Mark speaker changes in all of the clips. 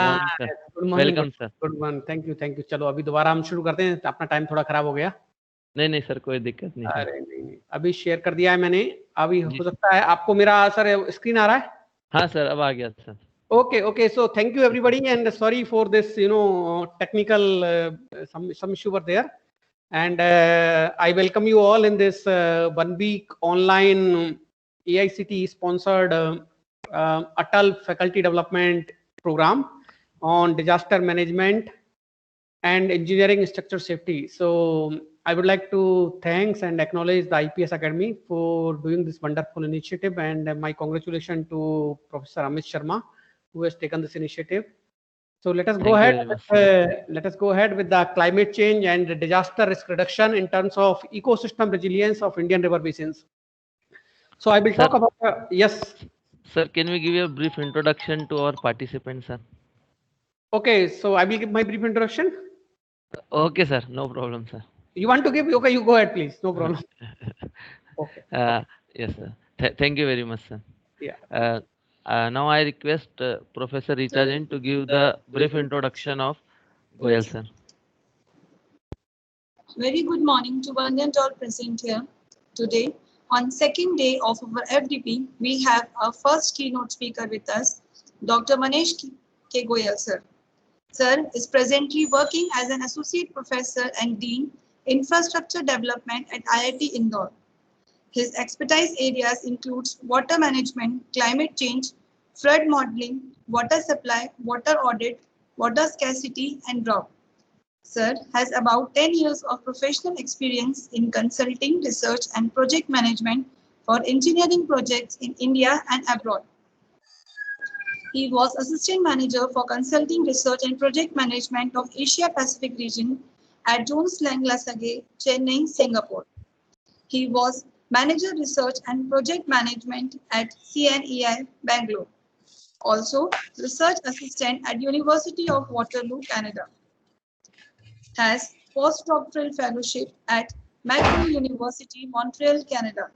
Speaker 1: Morning sir.
Speaker 2: Good morning,
Speaker 1: welcome sir.
Speaker 2: Good morning. Thank you. चलो अभी दोबारा हम शुरू करते हैं, अपना टाइम थोड़ा खराब हो गया।
Speaker 1: नहीं सर, कोई दिक्कत नहीं सर।
Speaker 2: अरे नहीं, अभी शेयर कर दिया है मैंने। अभी
Speaker 1: जी
Speaker 2: हो सकता है आपको मेरा सर स्क्रीन आ रहा है।
Speaker 1: हाँ सर, अब आ गया sir.
Speaker 2: Okay, so thank you everybody, and sorry for this, technical some issue were there. And I welcome you all in this 1 week online AICTE sponsored Atal Faculty Development Program on disaster management and engineering structure safety. So I would like to thanks and acknowledge the IPS Academy for doing this wonderful initiative, and my congratulations to Professor Amit Sharma, who has taken this initiative. So let us go
Speaker 1: thank you
Speaker 2: ahead.
Speaker 1: Very much sir.
Speaker 2: Let us go ahead with the climate change and disaster risk reduction in terms of ecosystem resilience of Indian river basins. So I will talk
Speaker 1: sir
Speaker 2: about yes.
Speaker 1: Sir, can we give you a brief introduction to our participant sir?
Speaker 2: Okay, so I will give my brief introduction.
Speaker 1: Okay sir, no problem sir.
Speaker 2: You want to give? Okay, you go ahead, please. No problem. Okay.
Speaker 1: Yes sir, thank you very much sir.
Speaker 2: Yeah.
Speaker 1: Now I request Professor Rita Jain to give the brief introduction of Goyal sir.
Speaker 3: Very good morning to one and all present here. Today, on second day of our FDP, we have our first keynote speaker with us, Dr. Manesh K. Goyal sir. Sir is presently working as an associate professor and dean infrastructure development at IIT Indore. His expertise areas includes water management, climate change, flood modeling, water supply, water audit, water scarcity, and drought. Sir has about 10 years of professional experience in consulting, research, and project management for engineering projects in India and abroad. He was Assistant Manager for Consulting, Research, and Project Management of Asia Pacific region at Jones Lang LaSalle, Chennai, Singapore. He was Manager Research and Project Management at CNEI, Bangalore. Also, Research Assistant at University of Waterloo, Canada. Has postdoctoral fellowship at McGill University, Montreal, Canada.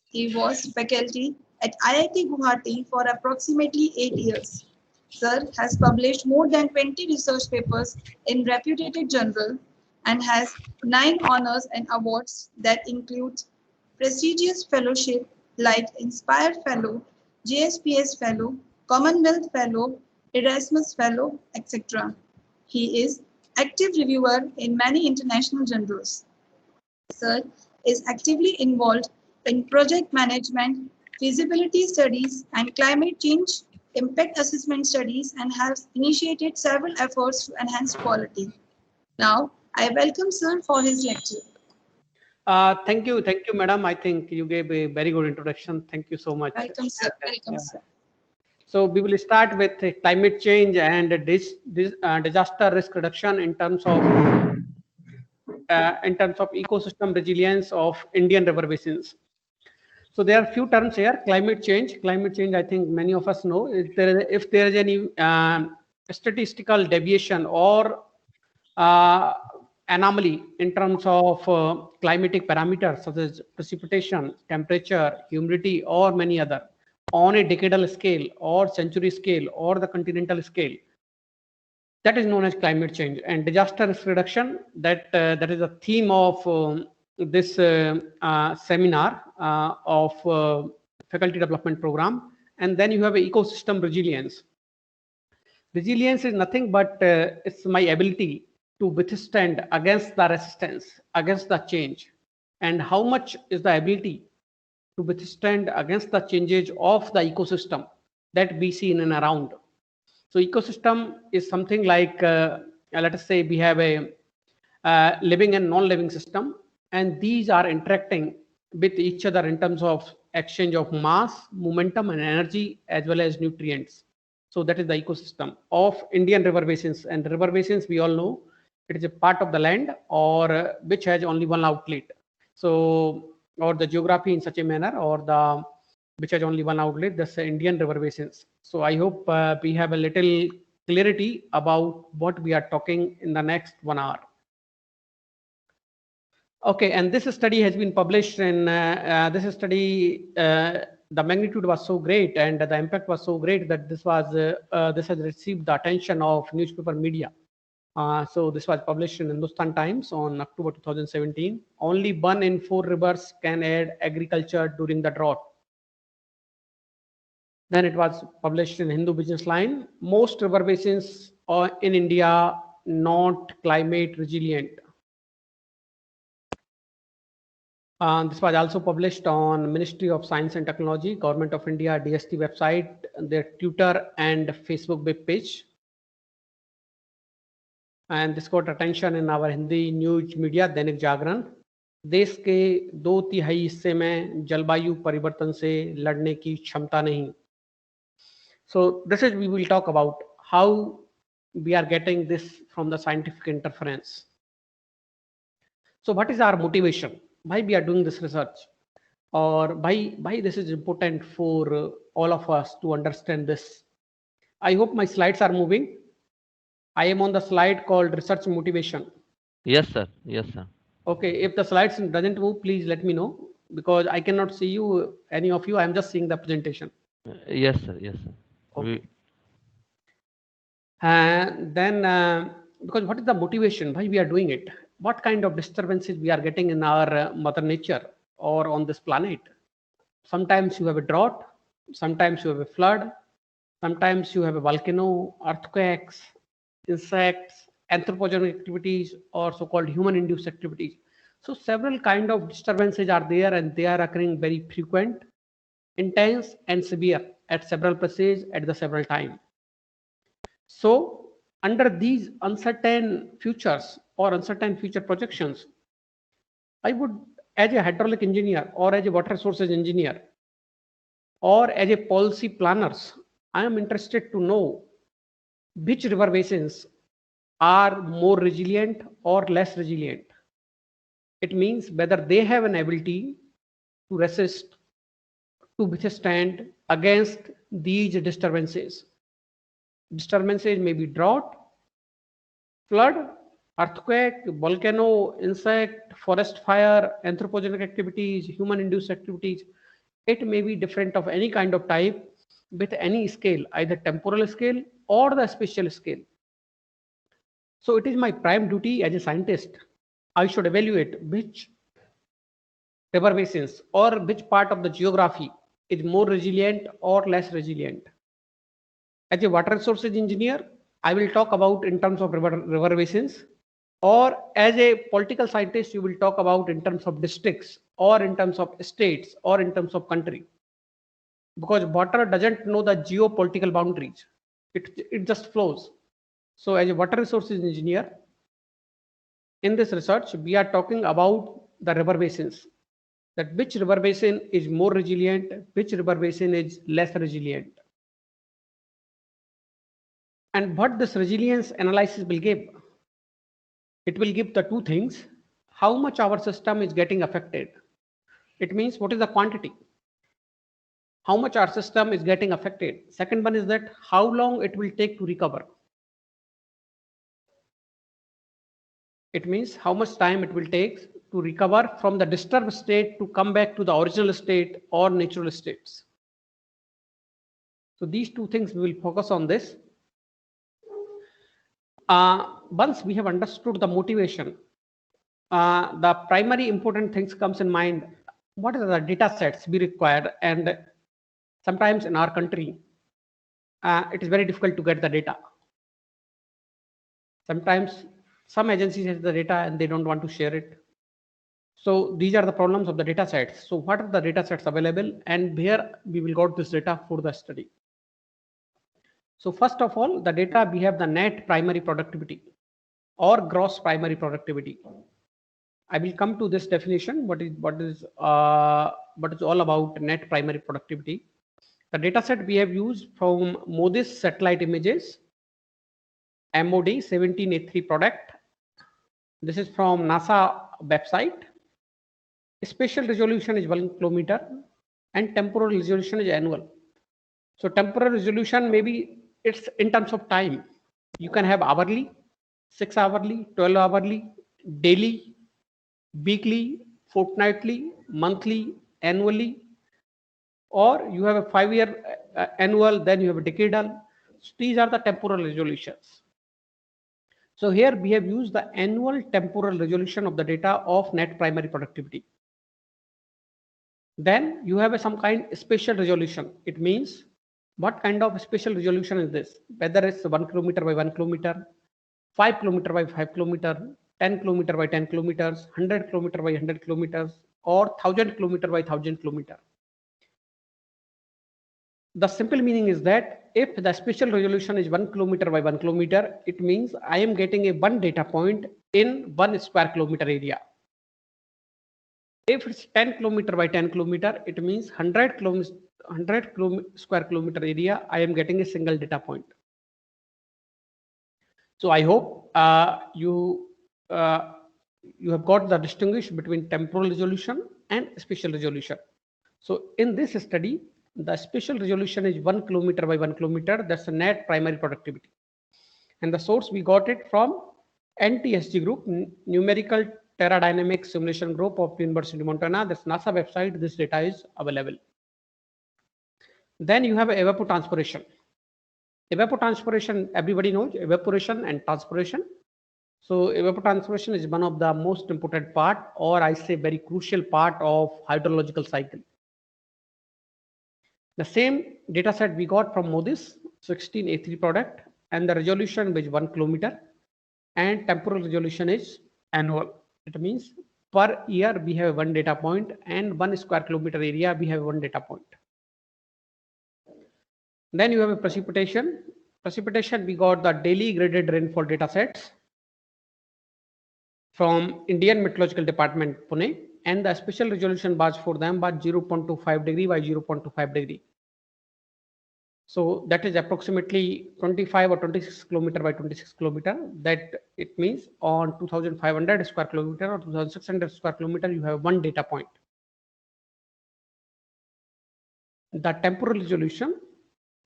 Speaker 3: He was faculty at IIT Guwahati for approximately 8 years. Sir has published more than 20 research papers in reputed journals and has 9 honors and awards that include prestigious fellowship like Inspire Fellow, JSPS Fellow, Commonwealth Fellow, Erasmus Fellow, etc. He is active reviewer in many international journals. Sir is actively involved in project management, feasibility studies, and climate change impact assessment studies, and has initiated several efforts to enhance quality. Now, I welcome Sir for his lecture.
Speaker 2: Thank you, madam. I think you gave a very good introduction. Thank you so much.
Speaker 3: Welcome, sir. Welcome, sir.
Speaker 2: So we will start with climate change and disaster risk reduction in terms of ecosystem resilience of Indian river basins. So there are few terms here. Climate change. Climate change, I think many of us know. If there is any statistical deviation or anomaly in terms of climatic parameters such as precipitation, temperature, humidity, or many other on a decadal scale or century scale or the continental scale, that is known as climate change. And disaster risk reduction, that is a theme of this seminar of faculty development program. And then you have ecosystem resilience. Resilience is nothing but it's my ability to withstand against the resistance, against the change. And how much is the ability to withstand against the changes of the ecosystem that we see in and around. So ecosystem is something like, let us say we have a living and non-living system, and these are interacting with each other in terms of exchange of mass, momentum, and energy, as well as nutrients. So that is the ecosystem of Indian river basins. And river basins, we all know, it is a part of the land or which has only one outlet. So, or the geography in such a manner, or the which has only one outlet, that's the Indian river basins. So I hope we have a little clarity about what we are talking in the next 1 hour. Okay, and this study has been published in this study the magnitude was so great and the impact was so great that this has received the attention of newspaper media. So this was published in Hindustan Times on October 2017. Only 1 in 4 rivers can aid agriculture during the drought. Then it was published in Hindu Business Line. Most river basins are in India not climate resilient. This was also published on Ministry of Science and Technology, Government of India, DST website, their Twitter and Facebook web page. And this got attention in our Hindi news media, Dainik Jagran. देश के 2/3 हिस्से में जलवायु परिवर्तन से लड़ने की क्षमता नहीं. So this is, we will talk about how we are getting this from the scientific interference. So what is our motivation? Why we are doing this research? Or why this is important for all of us to understand this? I hope my slides are moving. I am on the slide called research motivation.
Speaker 1: Yes, sir. Yes, sir.
Speaker 2: Okay, if the slides doesn't move, please let me know, because I cannot see you, any of you. I'm just seeing the presentation.
Speaker 1: Yes, sir. Yes, sir.
Speaker 2: Okay. And then, because what is the motivation? Why we are doing it? What kind of disturbances we are getting in our mother nature or on this planet? Sometimes you have a drought, sometimes you have a flood, sometimes you have a volcano, earthquakes, insects, anthropogenic activities, or so-called human-induced activities. So several kind of disturbances are there, and they are occurring very frequent, intense, and severe at several places at the several time. So under these uncertain futures or uncertain future projections, I would, as a hydraulic engineer or as a water resources engineer or as a policy planners, I am interested to know which river basins are more resilient or less resilient. It means whether they have an ability to resist, to withstand against these disturbances. Disturbances may be drought, flood, earthquake, volcano, insect, forest fire, anthropogenic activities, human-induced activities. It may be different of any kind of type with any scale, either temporal scale or the spatial scale. So it is my prime duty as a scientist. I should evaluate which river basins or which part of the geography is more resilient or less resilient. As a water resources engineer, I will talk about in terms of river basins, or as a political scientist, you will talk about in terms of districts or in terms of states or in terms of country. Because water doesn't know the geopolitical boundaries. It just flows. So as a water resources engineer, in this research, we are talking about the river basins, that which river basin is more resilient, which river basin is less resilient. And what this resilience analysis will give? It will give the two things: how much our system is getting affected. It means what is the quantity, how much our system is getting affected. Second one is that how long it will take to recover. It means how much time it will take to recover from the disturbed state to come back to the original state or natural states. So these two things we will focus on this. Once we have understood the motivation, the primary important things comes in mind. What are the data sets we require? And sometimes in our country, it is very difficult to get the data. Sometimes some agencies have the data and they don't want to share it. So these are the problems of the data sets. So what are the data sets available, and where we will got this data for the study? So first of all, the data, we have the net primary productivity or gross primary productivity. I will come to this definition. What is all about net primary productivity? The data set we have used from MODIS satellite images, MOD 1783 product. This is from NASA website. Spatial resolution is 1 kilometer and temporal resolution is annual. So temporal resolution, maybe it's in terms of time. You can have hourly, 6 hourly, 12 hourly, daily, weekly, fortnightly, monthly, annually, or you have a 5-year annual, then you have a decadal. So these are the temporal resolutions. So here we have used the annual temporal resolution of the data of net primary productivity. Then you have some kind of spatial resolution. It means what kind of spatial resolution is this? Whether it's 1 kilometer by 1 kilometer, 5 kilometer by 5 kilometer, 10 kilometer by 10 kilometers, 100 kilometer by 100 kilometers, or 1000 kilometer by 1000 kilometer. The simple meaning is that if the spatial resolution is 1 kilometer by 1 kilometer, it means I am getting a one data point in 1 square kilometer area. If it's 10 kilometer by 10 kilometer, it means 100 square kilometer area, I am getting a single data point. So I hope you have got the distinguish between temporal resolution and spatial resolution. So in this study, the spatial resolution is 1 kilometer by 1 kilometer. That's the net primary productivity. And the source we got it from NTSG group, Numerical Terradynamics Simulation Group of University of Montana. That's NASA website. This data is available. Then you have evapotranspiration. Evapotranspiration, everybody knows evaporation and transpiration. So evapotranspiration is one of the most important part, or I say very crucial part of hydrological cycle. The same data set we got from MODIS 16A3 product, and the resolution is 1 kilometer and temporal resolution is annual. It means per year we have one data point, and 1 square kilometer area we have one data point. Then you have a precipitation. Precipitation, we got the daily graded rainfall data sets from Indian Meteorological Department, Pune, and the special resolution was for them was 0.25 degree by 0.25 degree. So that is approximately 25 or 26 kilometer by 26 kilometer. That it means on 2500 square kilometer or 2600 square kilometer, you have one data point. The temporal resolution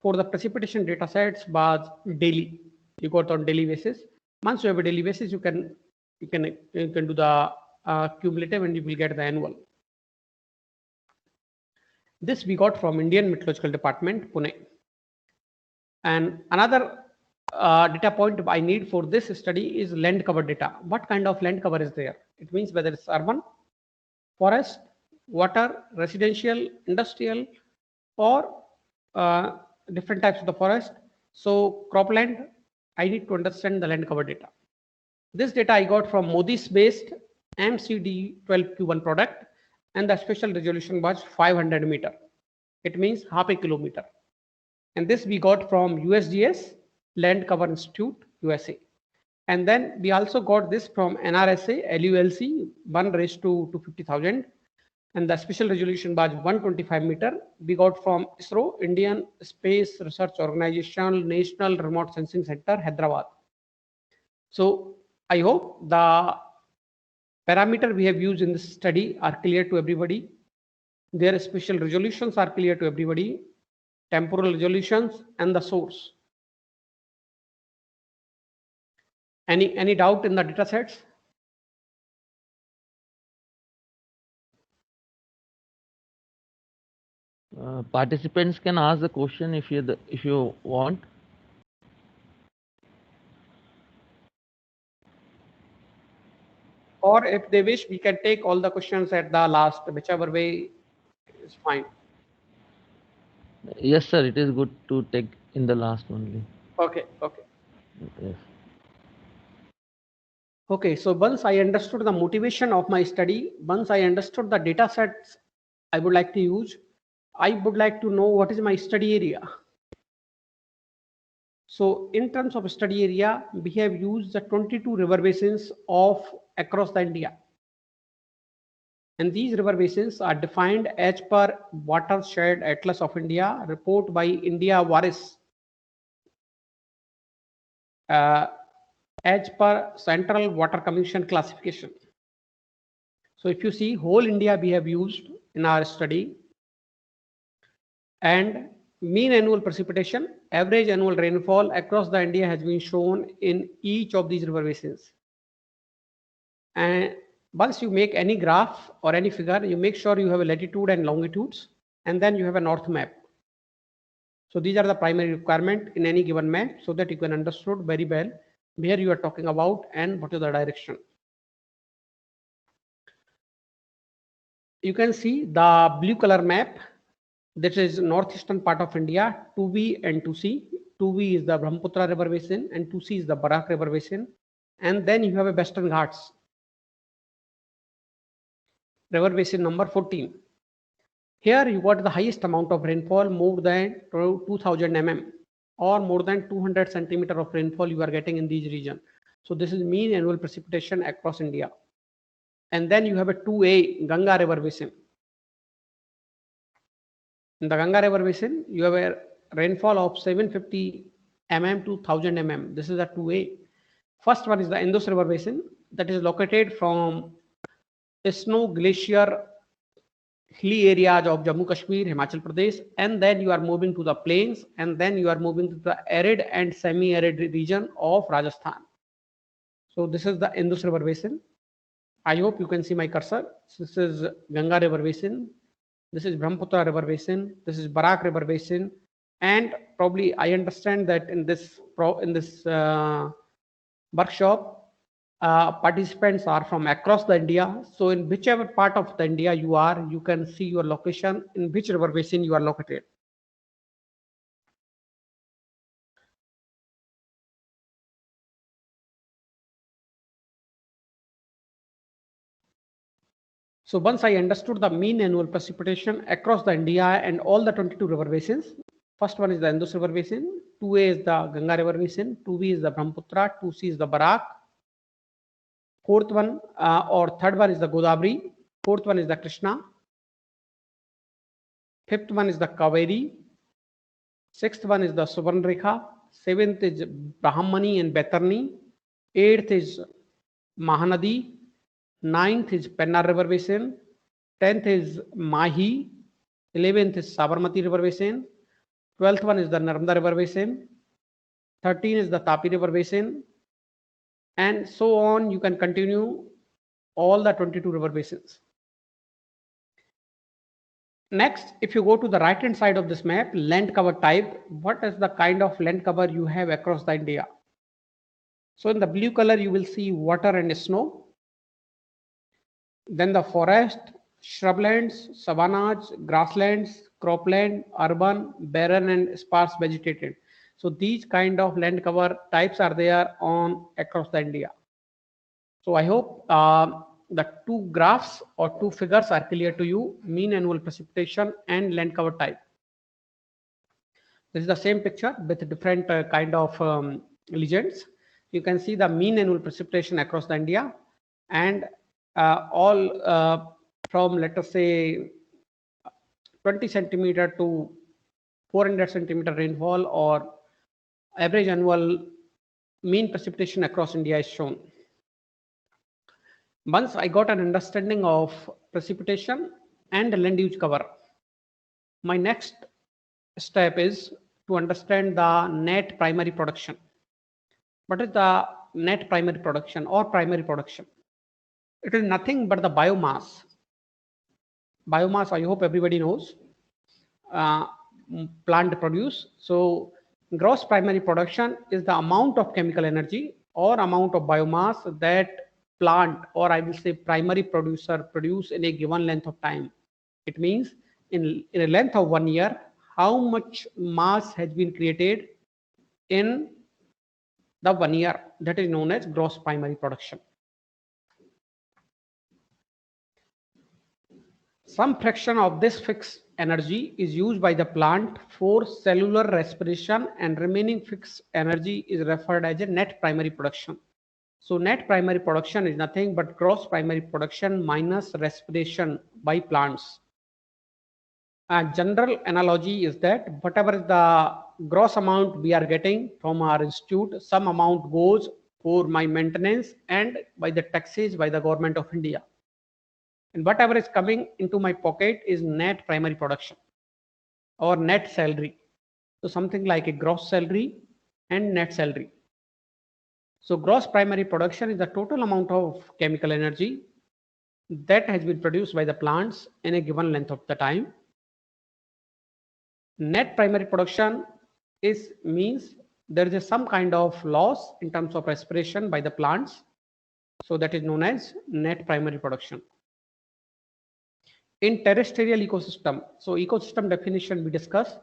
Speaker 2: for the precipitation data sets was daily. You got on daily basis. Once you have a daily basis, you can do the cumulative and you will get the annual. This we got from Indian Meteorological Department, Pune. And another data point I need for this study is land cover data. What kind of land cover is there? It means whether it's urban, forest, water, residential, industrial, or different types of the forest. So cropland, I need to understand the land cover data. This data I got from MODIS based MCD12Q1 product, and the spatial resolution was 500 meter. It means half a kilometer. And this we got from USGS Land Cover Institute, USA. And then we also got this from NRSA LULC 1:250,000. And the special resolution was 125 meter. We got from ISRO, Indian Space Research Organization, National Remote Sensing Center, Hyderabad. So I hope the parameter we have used in this study are clear to everybody. Their special resolutions are clear to everybody, temporal resolutions and the source. Any doubt in the data sets?
Speaker 1: Participants can ask the question if you want.
Speaker 2: Or if they wish, we can take all the questions at the last, whichever way is fine.
Speaker 1: Yes, sir. It is good to take in the last only.
Speaker 2: Okay, okay.
Speaker 1: Yes.
Speaker 2: Okay, so once I understood the motivation of my study, once I understood the data sets I would like to use, I would like to know what is my study area. So in terms of study area, we have used the 22 river basins of across the India. And these river basins are defined as per Watershed Atlas of India, report by India Varis, as per Central Water Commission classification. So if you see, whole India we have used in our study, and mean annual precipitation, average annual rainfall across the India has been shown in each of these river basins. And once you make any graph or any figure, you make sure you have a latitude and longitudes. and then you have a north map. So these are the primary requirement in any given map, so that you can understood very well where you are talking about and what is the direction. You can see the blue color map. This is northeastern part of India, 2B and 2C. 2B is the Brahmaputra river basin and 2C is the Barak river basin. And then you have a Western Ghats, river basin number 14. Here you got the highest amount of rainfall, more than 2000 mm or more than 200 centimeter of rainfall you are getting in these region. So this is mean annual precipitation across India. And then you have a 2A Ganga river basin. In the Ganga river basin, you have a rainfall of 750 mm to 1000 mm. This is a 2A. First one is the Indus river basin, that is located from snow glacier hilly areas of Jammu Kashmir, Himachal Pradesh, and then you are moving to the plains, and then you are moving to the arid and semi-arid region of Rajasthan. So this is the Indus river basin. I hope you can see my cursor. This is Ganga river basin. This is Brahmaputra river basin. This is Barak river basin. And probably I understand that in this workshop, participants are from across the India. So in whichever part of the India you are, you can see your location in which river basin you are located. So once I understood the mean annual precipitation across the India and all the 22 river basins, first one is the Indus river basin, 2A is the Ganga river basin, 2B is the Brahmaputra, 2C is the Barak, fourth one or third one is the Godavari, fourth one is the Krishna, fifth one is the Kaveri, sixth one is the Subarnarekha, seventh is Brahmani and Baitarni, eighth is Mahanadi, ninth is Pennar river basin, 10th is Mahi, 11th is Sabarmati river basin, 12th one is the Narmada river basin, 13th is the Tapi river basin, and so on. You can continue all the 22 river basins. Next, if you go to the right hand side of this map, land cover type, what is the kind of land cover you have across the India? So in the blue color, you will see water and snow. Then the forest, shrublands, savannas, grasslands, cropland, urban, barren and sparse vegetated. So these kind of land cover types are there on across the India. So I hope the two graphs or two figures are clear to you, mean annual precipitation and land cover type. This is the same picture with different kind of legends. You can see the mean annual precipitation across the India and all from, let us say, 20 centimeter to 400 centimeter rainfall or average annual mean precipitation across India is shown. Once I got an understanding of precipitation and land use cover, my next step is to understand the net primary production. What is the net primary production or primary production? It is nothing but the biomass. Biomass, I hope everybody knows, plant produce. So gross primary production is the amount of chemical energy or amount of biomass that plant, or I will say primary producer, produce in a given length of time. It means in a length of 1 year, how much mass has been created in the 1 year. That is known as gross primary production. Some fraction of this fixed energy is used by the plant for cellular respiration, and remaining fixed energy is referred as a net primary production. So net primary production is nothing but gross primary production minus respiration by plants. A general analogy is that whatever is the gross amount we are getting from our institute, some amount goes for my maintenance and by the taxes by the government of India. And whatever is coming into my pocket is net primary production or net salary. So something like a gross salary and net salary. So gross primary production is the total amount of chemical energy that has been produced by the plants in a given length of the time. Net primary production is means there is some kind of loss in terms of respiration by the plants. So that is known as net primary production. In terrestrial ecosystem, so ecosystem definition we discuss,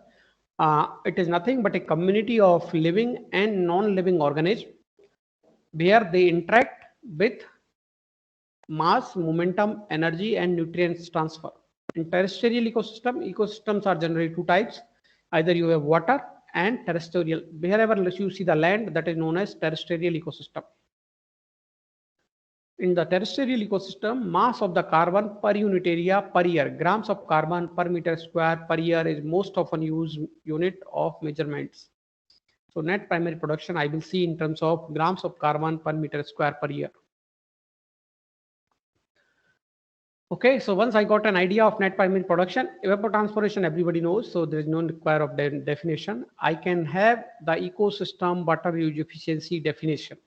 Speaker 2: it is nothing but a community of living and non-living organisms where they interact with mass, momentum, energy, and nutrients transfer. In terrestrial ecosystem, ecosystems are generally two types. Either you have water and terrestrial. Wherever you see the land, that is known as terrestrial ecosystem. In the terrestrial ecosystem, mass of the carbon per unit area per year, grams of carbon per meter square per year is most often used unit of measurements. So net primary production I will see in terms of grams of carbon per meter square per year. Okay, so once I got an idea of net primary production, evapotranspiration everybody knows, so there is no require of definition. I can have the ecosystem water use efficiency definition.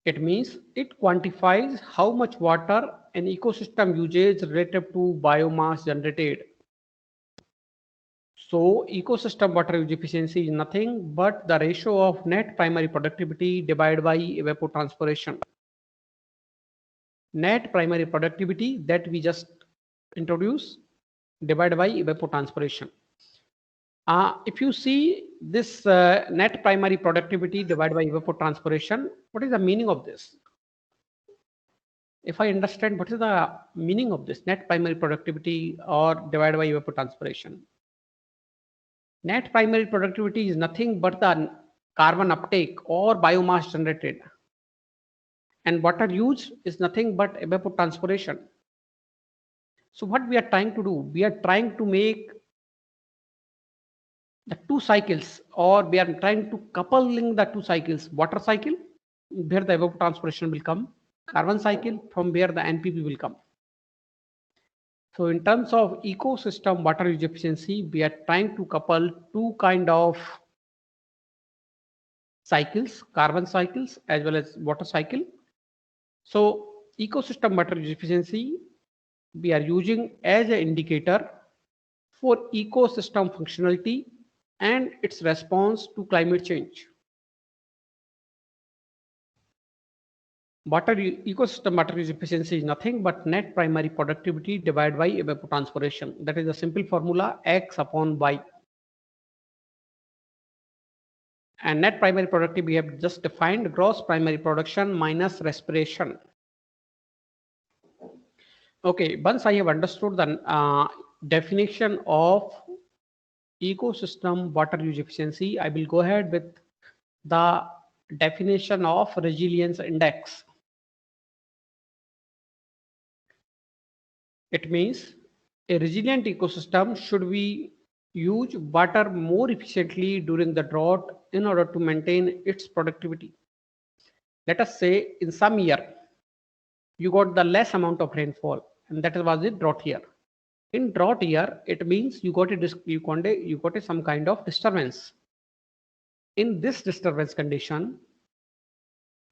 Speaker 2: It means it quantifies how much water an ecosystem uses relative to biomass generated. So ecosystem water use efficiency is nothing but the ratio of net primary productivity divided by evapotranspiration. Net primary productivity that we just introduced divided by evapotranspiration. If you see this net primary productivity divided by evapotranspiration, what is the meaning of this? If I understand what is the meaning of this net primary productivity or divided by evapotranspiration, net primary productivity is nothing but the carbon uptake or biomass generated, and water use is nothing but evapotranspiration. So what we are trying to do, we are trying to make the two cycles, or we are trying to coupling the two cycles, water cycle where the evapotranspiration will come, carbon cycle from where the NPV will come. So in terms of ecosystem water use efficiency, we are trying to couple two kind of cycles, carbon cycles as well as water cycle. So ecosystem water use efficiency we are using as an indicator for ecosystem functionality and its response to climate change. Ecosystem water use efficiency is nothing but net primary productivity divided by evapotranspiration. That is a simple formula, X upon Y. And net primary productivity we have just defined gross primary production minus respiration. Okay, once I have understood the definition of ecosystem water use efficiency, I will go ahead with the definition of resilience index. It means a resilient ecosystem should be use water more efficiently during the drought in order to maintain its productivity. Let us say in some year you got the less amount of rainfall, and that was a drought year. In drought year, it means you got some kind of disturbance. In this disturbance condition,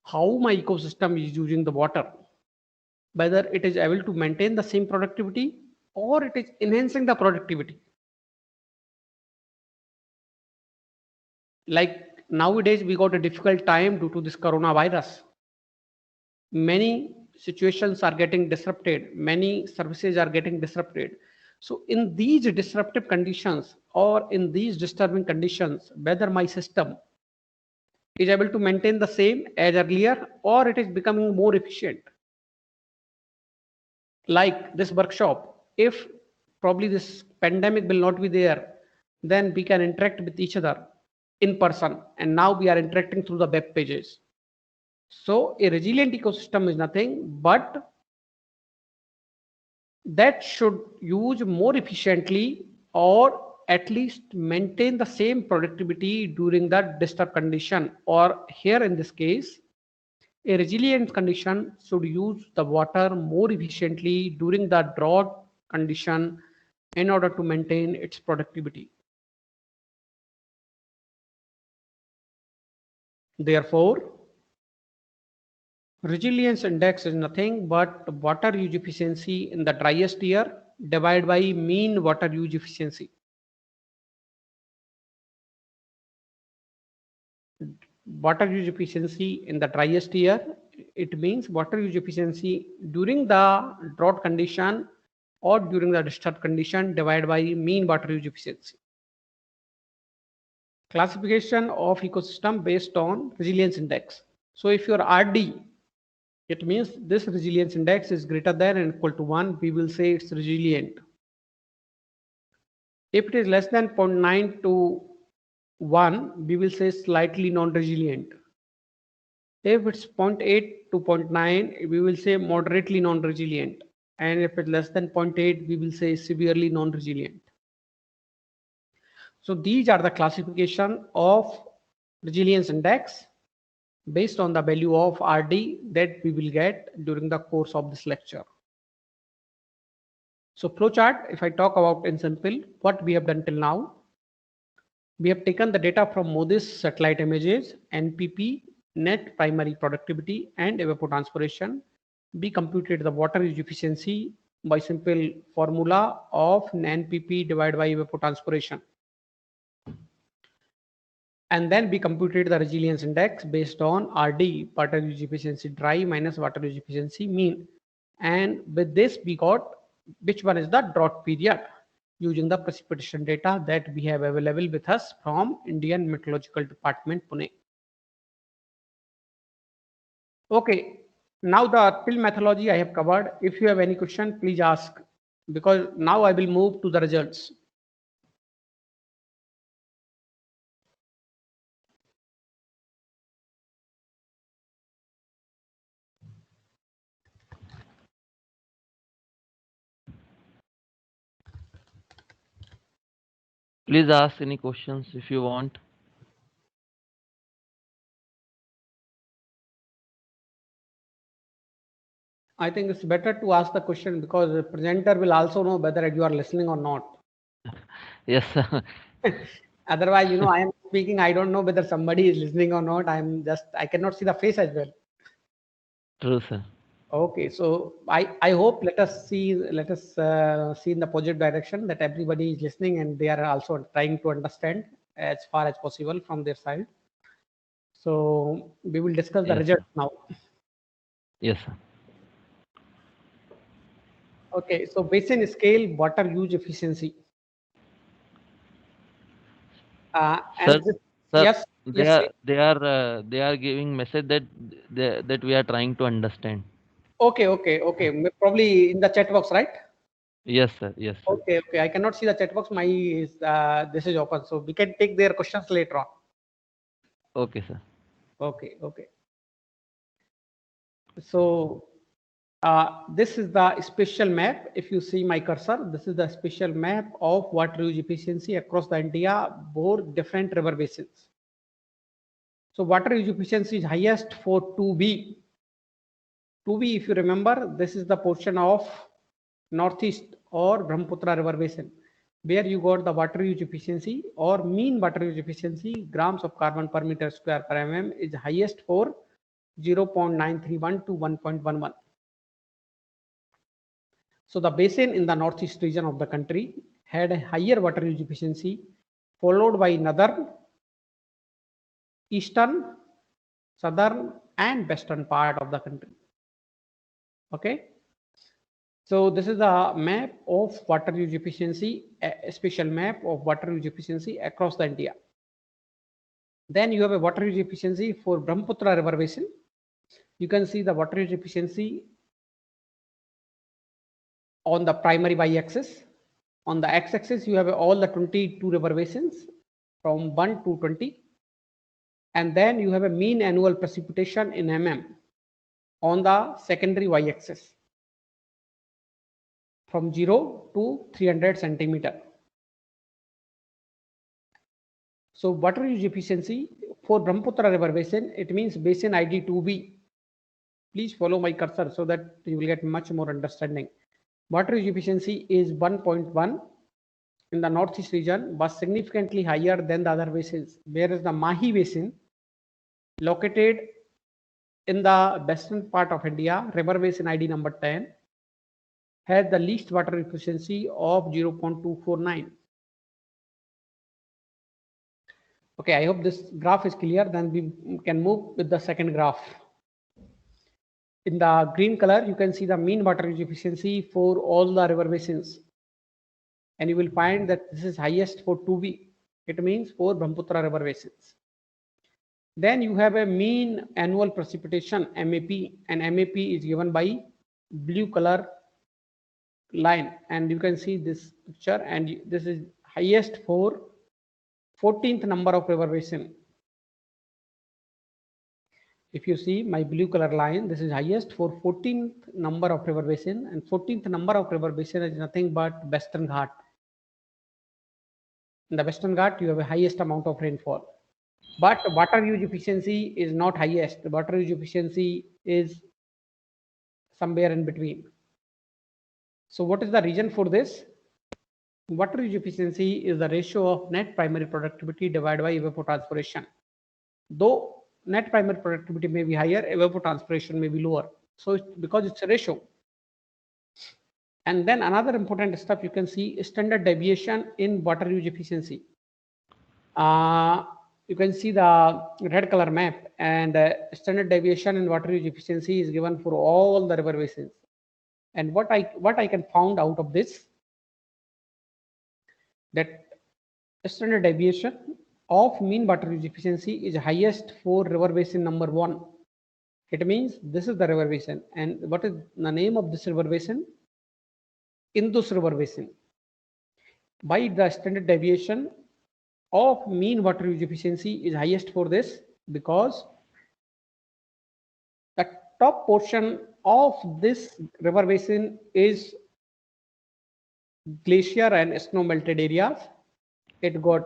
Speaker 2: how my ecosystem is using the water, whether it is able to maintain the same productivity or it is enhancing the productivity. Like nowadays, we got a difficult time due to this coronavirus. Many situations are getting disrupted, many services are getting disrupted. So in these disruptive conditions or in these disturbing conditions, whether my system is able to maintain the same as earlier or it is becoming more efficient. Like this workshop, if probably this pandemic will not be there, then we can interact with each other in person, and now we are interacting through the web pages. So a resilient ecosystem is nothing but that should use more efficiently or at least maintain the same productivity during the disturbed condition, or here in this case, a resilient condition should use the water more efficiently during the drought condition in order to maintain its productivity. Therefore, resilience index is nothing but water use efficiency in the driest year divided by mean water use efficiency. Water use efficiency in the driest year, it means water use efficiency during the drought condition or during the disturbed condition divided by mean water use efficiency. Classification of ecosystem based on resilience index. So if your RD, it means this resilience index is greater than or equal to 1, we will say it's resilient. If it is less than 0.9 to 1, we will say slightly non-resilient. If it's 0.8 to 0.9, we will say moderately non-resilient. And if it's less than 0.8, we will say severely non-resilient. So these are the classification of resilience index based on the value of RD that we will get during the course of this lecture. So flowchart, if I talk about in simple, what we have done till now, we have taken the data from MODIS satellite images, NPP, net primary productivity, and evapotranspiration. We computed the water use efficiency by simple formula of NPP divided by evapotranspiration. And then we computed the resilience index based on RD, water use efficiency dry minus water use efficiency mean. And with this, we got which one is the drought period using the precipitation data that we have available with us from Indian Meteorological Department, Pune. Okay, now the field methodology I have covered. If you have any question, please ask, because now I will move to the results.
Speaker 1: Please ask any questions if you want.
Speaker 2: I think it's better to ask the question because the presenter will also know whether you are listening or not.
Speaker 1: Yes, sir.
Speaker 2: Otherwise, I am speaking, I don't know whether somebody is listening or not. I cannot see the face as well.
Speaker 1: True, sir.
Speaker 2: Okay, so I hope let us see in the positive direction that everybody is listening and they are also trying to understand as far as possible from their side. So we will discuss the
Speaker 1: Yes,
Speaker 2: results now.
Speaker 1: Yes, sir.
Speaker 2: Okay, so basin scale water use efficiency.
Speaker 1: Sir,
Speaker 2: And this,
Speaker 1: sir,
Speaker 2: yes,
Speaker 1: they
Speaker 2: yes.
Speaker 1: are they are giving message that that we are trying to understand.
Speaker 2: Okay. Probably in the chat box, right?
Speaker 1: Yes, sir. Yes, sir.
Speaker 2: Okay. I cannot see the chat box. My this is open, so we can take their questions later on.
Speaker 1: Okay, sir.
Speaker 2: Okay. So this is the spatial map. If you see my cursor, this is the spatial map of water use efficiency across the India, both different river basins. So water use efficiency is highest for 2B. 2B, if you remember, this is the portion of Northeast or Brahmaputra river basin, where you got the water use efficiency or mean water use efficiency, grams of carbon per meter square per mm, is highest for 0.931 to 1.11. So the basin in the northeast region of the country had a higher water use efficiency, followed by northern, eastern, southern, and western part of the country. Okay. So this is a map of water use efficiency, a special map of water use efficiency across the India. Then you have a water use efficiency for Brahmaputra river basin. You can see the water use efficiency on the primary y-axis. On the x-axis, you have all the 22 river basins from 1 to 20. And then you have a mean annual precipitation in mm on the secondary y-axis from 0 to 300 centimeter. So water use efficiency for Brahmaputra river basin, it means basin ID 2B. Please follow my cursor so that you will get much more understanding. Water use efficiency is 1.1 in the northeast region, was significantly higher than the other basins, whereas the Mahi basin, located in the western part of India, river basin ID number 10, has the least water efficiency of 0.249. Okay, I hope this graph is clear. Then we can move with the second graph. In the green color, you can see the mean water use efficiency for all the river basins. And you will find that this is highest for 2B. It means for Brahmaputra river basins. Then you have a mean annual precipitation, MAP, and MAP is given by blue color line. And you can see this picture, and this is highest for 14th number of river basin. If you see my blue color line, this is highest for 14th number of river basin, and 14th number of river basin is nothing but Western Ghat. In the Western Ghat, you have a highest amount of rainfall. But water use efficiency is not highest. Water use efficiency is somewhere in between. So what is the reason for this? Water use efficiency is the ratio of net primary productivity divided by evapotranspiration. Though net primary productivity may be higher, evapotranspiration may be lower. So because it's a ratio. And then another important stuff you can see standard deviation in water use efficiency. You can see the red color map, and standard deviation in water use efficiency is given for all the river basins. And what I can found out of this, that standard deviation of mean water use efficiency is highest for river basin number 1. It means this is the river basin, and what is the name of this river basin? Indus river basin. By the standard deviation of mean water use efficiency is highest for this, because the top portion of this river basin is glacier and snow melted areas. It got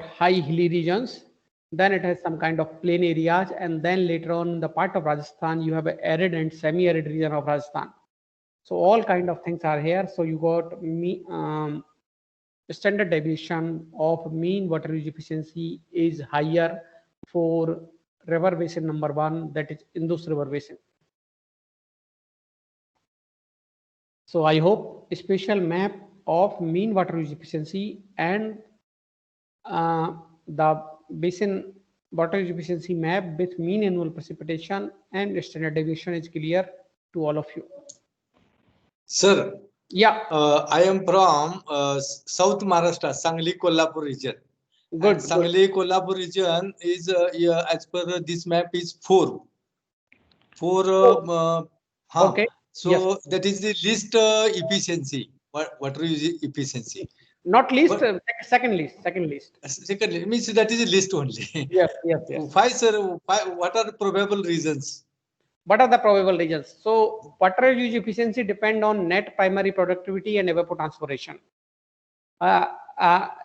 Speaker 2: high hilly regions, then it has some kind of plain areas, and then later on the part of Rajasthan you have an arid and semi-arid region of Rajasthan. So all kind of things are here. So you got standard deviation of mean water use efficiency is higher for river basin number 1, that is Indus river basin. So I hope a special map of mean water use efficiency and the basin water use efficiency map with mean annual precipitation and standard deviation is clear to all of you.
Speaker 4: Sir,
Speaker 2: yeah,
Speaker 4: I am from South Maharashtra, Sangli Kolhapur region.
Speaker 2: Good.
Speaker 4: And Sangli Kolhapur region is as per this map is 4.
Speaker 2: Okay.
Speaker 4: So
Speaker 2: Yes.
Speaker 4: that is the least efficiency. Water use efficiency.
Speaker 2: Not least,
Speaker 4: But-
Speaker 2: second least.
Speaker 4: Secondly, means that is a list only.
Speaker 2: Yes.
Speaker 4: Why, sir? What are the probable reasons?
Speaker 2: What are the probable regions? So water use efficiency depend on net primary productivity and evapotranspiration.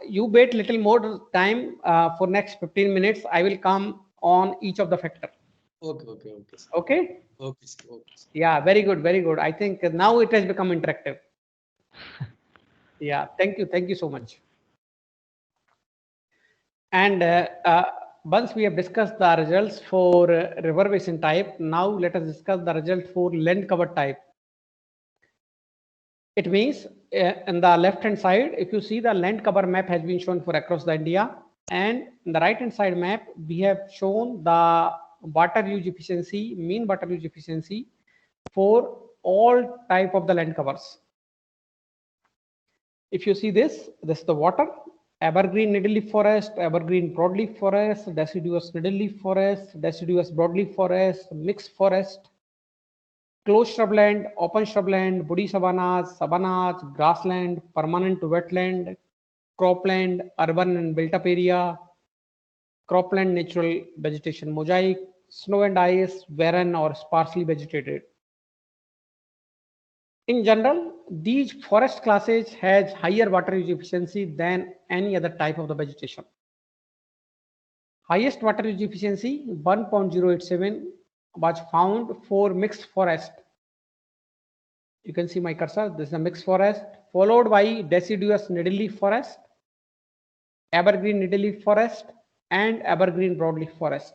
Speaker 2: You wait little more time for next 15 minutes. I will come on each of the factor.
Speaker 4: Okay.
Speaker 2: Okay.
Speaker 4: Okay.
Speaker 2: Yeah, very good. I think now it has become interactive. Yeah, thank you so much. And once we have discussed the results for river basin type, now let us discuss the result for land cover type. It means in the left hand side, if you see the land cover map has been shown for across the India, and in the right hand side map, we have shown the water use efficiency, mean water use efficiency for all type of the land covers. If you see this is the water: evergreen needle-leaf forest, evergreen broadleaf forest, deciduous needle-leaf forest, deciduous broadleaf forest, mixed forest, closed shrubland, open shrubland, woody savannas, grassland, permanent wetland, cropland, urban and built-up area, cropland natural vegetation mosaic, snow and ice, barren or sparsely vegetated. In general, these forest classes has higher water use efficiency than any other type of the vegetation. Highest water use efficiency 1.087 was found for mixed forest. You can see my cursor. This is a mixed forest, followed by deciduous needle-leaf forest, evergreen needle-leaf forest, and evergreen broadleaf forest.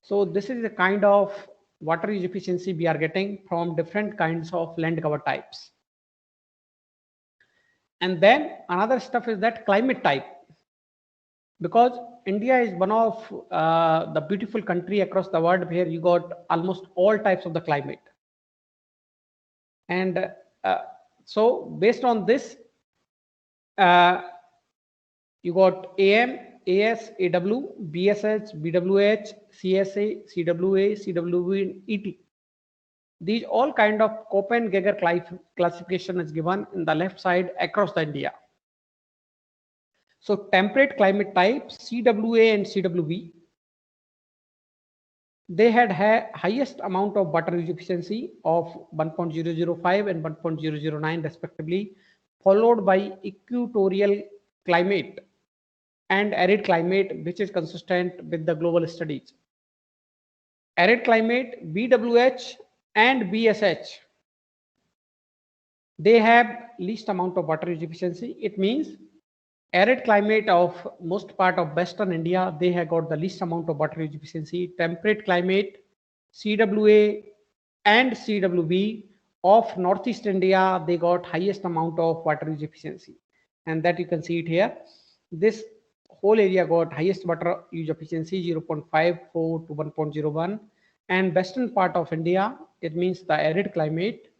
Speaker 2: So this is a kind of water use efficiency we are getting from different kinds of land cover types. And then another stuff is that climate type, because India is one of the beautiful country across the world where you got almost all types of the climate. And so based on this, you got AM, AS, AW, BSH, BWH, CSA, CWA, CWB, and ET. These all kind of Köppen-Geiger classification is given in the left side across the India. So temperate climate types CWA and CWB, they had highest amount of water use efficiency of 1.005 and 1.009 respectively, followed by equatorial climate and arid climate, which is consistent with the global studies. Arid climate, BWH and BSH, they have least amount of water use efficiency. It means arid climate of most part of western India, they have got the least amount of water use efficiency. Temperate climate, CWA and CWB of northeast India, they got highest amount of water use efficiency, and that you can see it here. This whole area got highest water use efficiency 0.54 to 1.01, and western part of India, it means the arid climate,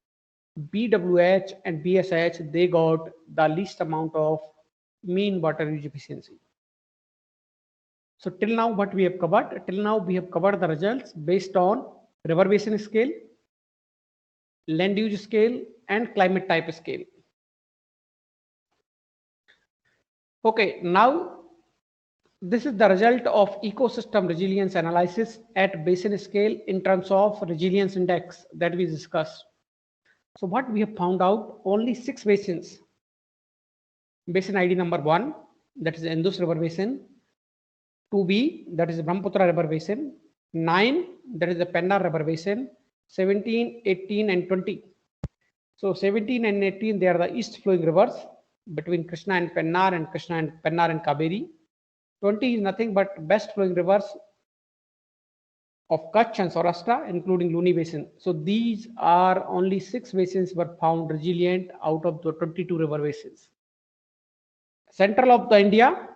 Speaker 2: BWH and BSH, they got the least amount of mean water use efficiency. So till now what we have covered? Till now we have covered the results based on river basin scale, land use scale, and climate type scale. Okay, now this is the result of ecosystem resilience analysis at basin scale in terms of resilience index that we discussed. So what we have found out, only 6 basins. Basin ID number 1, that is Indus River Basin. 2B, that is Brahmaputra River Basin. 9, that is the Pennar River Basin. 17, 18, and 20. So 17 and 18, they are the east flowing rivers between Krishna and Pennar and Krishna and Pennar and Kaveri. 20 is nothing but best flowing rivers of Kutch and Saurashtra, including Luni Basin. So these are only 6 basins were found resilient out of the 22 river basins. Central of the India,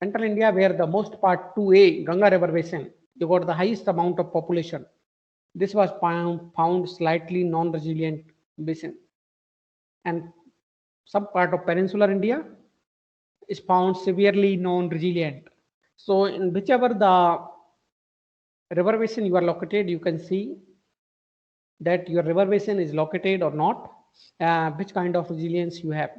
Speaker 2: Central India, where the most part 2A, Ganga River Basin, you got the highest amount of population. This was found slightly non-resilient basin. And some part of peninsular India is found severely non-resilient. So in whichever the river basin you are located, you can see that your river basin is located or not, which kind of resilience you have.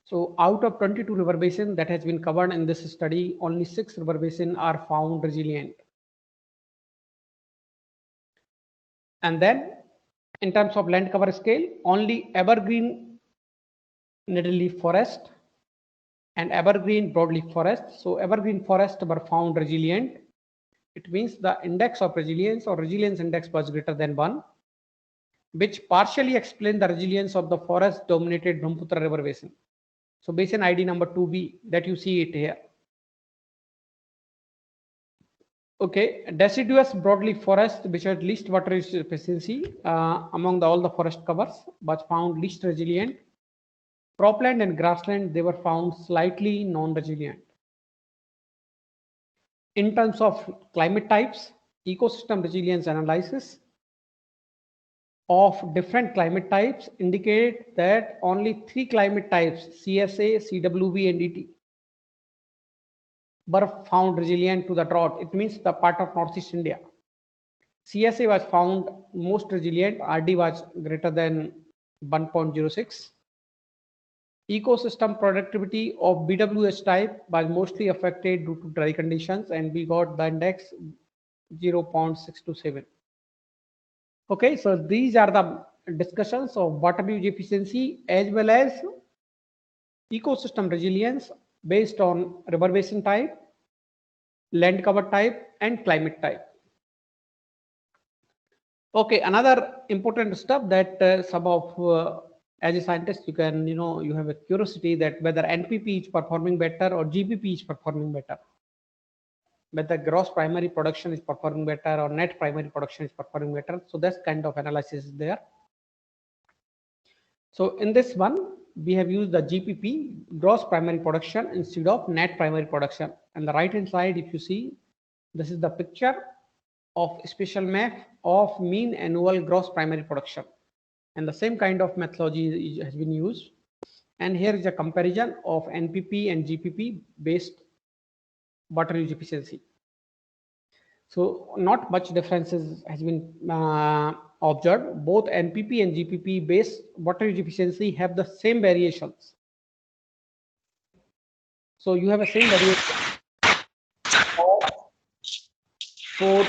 Speaker 2: So out of 22 river basin that has been covered in this study, only 6 river basin are found resilient. And then in terms of land cover scale, only evergreen needleaf forest and evergreen broadleaf forest. So evergreen forest were found resilient. It means the index of resilience or resilience index was greater than 1, which partially explained the resilience of the forest dominated Brahmaputra River Basin. So basin ID number 2B, that you see it here. Okay, deciduous broadleaf forest, which had least water use efficiency among all the forest covers, was found least resilient. Cropland and grassland, they were found slightly non-resilient. In terms of climate types, ecosystem resilience analysis of different climate types indicate that only 3 climate types, CSA, CWB, and ET, were found resilient to the drought. It means the part of Northeast India. CSA was found most resilient, RD was greater than 1.06. Ecosystem productivity of BWH type was mostly affected due to dry conditions, and we got the index 0.627. Okay, so these are the discussions of water use efficiency as well as ecosystem resilience based on river basin type, land cover type, and climate type. Okay, another important stuff that some of as a scientist, you can, you have a curiosity that whether NPP is performing better or GPP is performing better. whether gross primary production is performing better or net primary production is performing better. So that's kind of analysis is there. So in this one, we have used the GPP, gross primary production, instead of net primary production. And the right hand side, if you see, this is the picture of spatial map of mean annual gross primary production. And the same kind of methodology has been used. And here is a comparison of NPP and GPP based water use efficiency. So not much differences has been observed. Both NPP and GPP based water use efficiency have the same variations. So you have a same variation for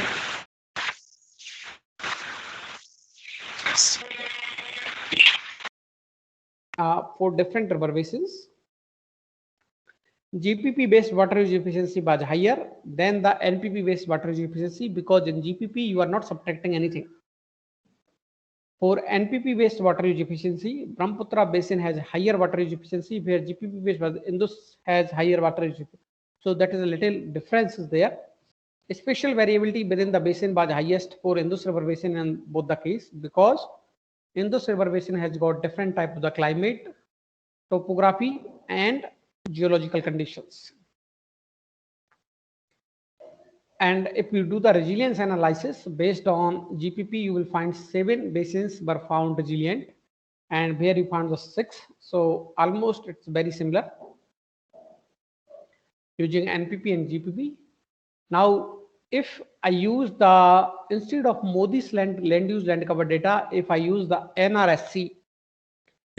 Speaker 2: different river basins. GPP based water use efficiency was higher than the NPP based water use efficiency, because in GPP you are not subtracting anything. For NPP based water use efficiency, Brahmaputra basin has higher water use efficiency, where GPP based Indus has higher water use efficiency. So that is a little difference is there. Spatial variability within the basin was highest for Indus River basin in both the case, because Indus River basin has got different type of the climate, topography and geological conditions. And if you do the resilience analysis based on GPP, you will find 7 basins were found resilient, and where you found the 6. So almost it's very similar using NPP and GPP. Now, if I use the, instead of Modi's land use land cover data, if I use the NRSC,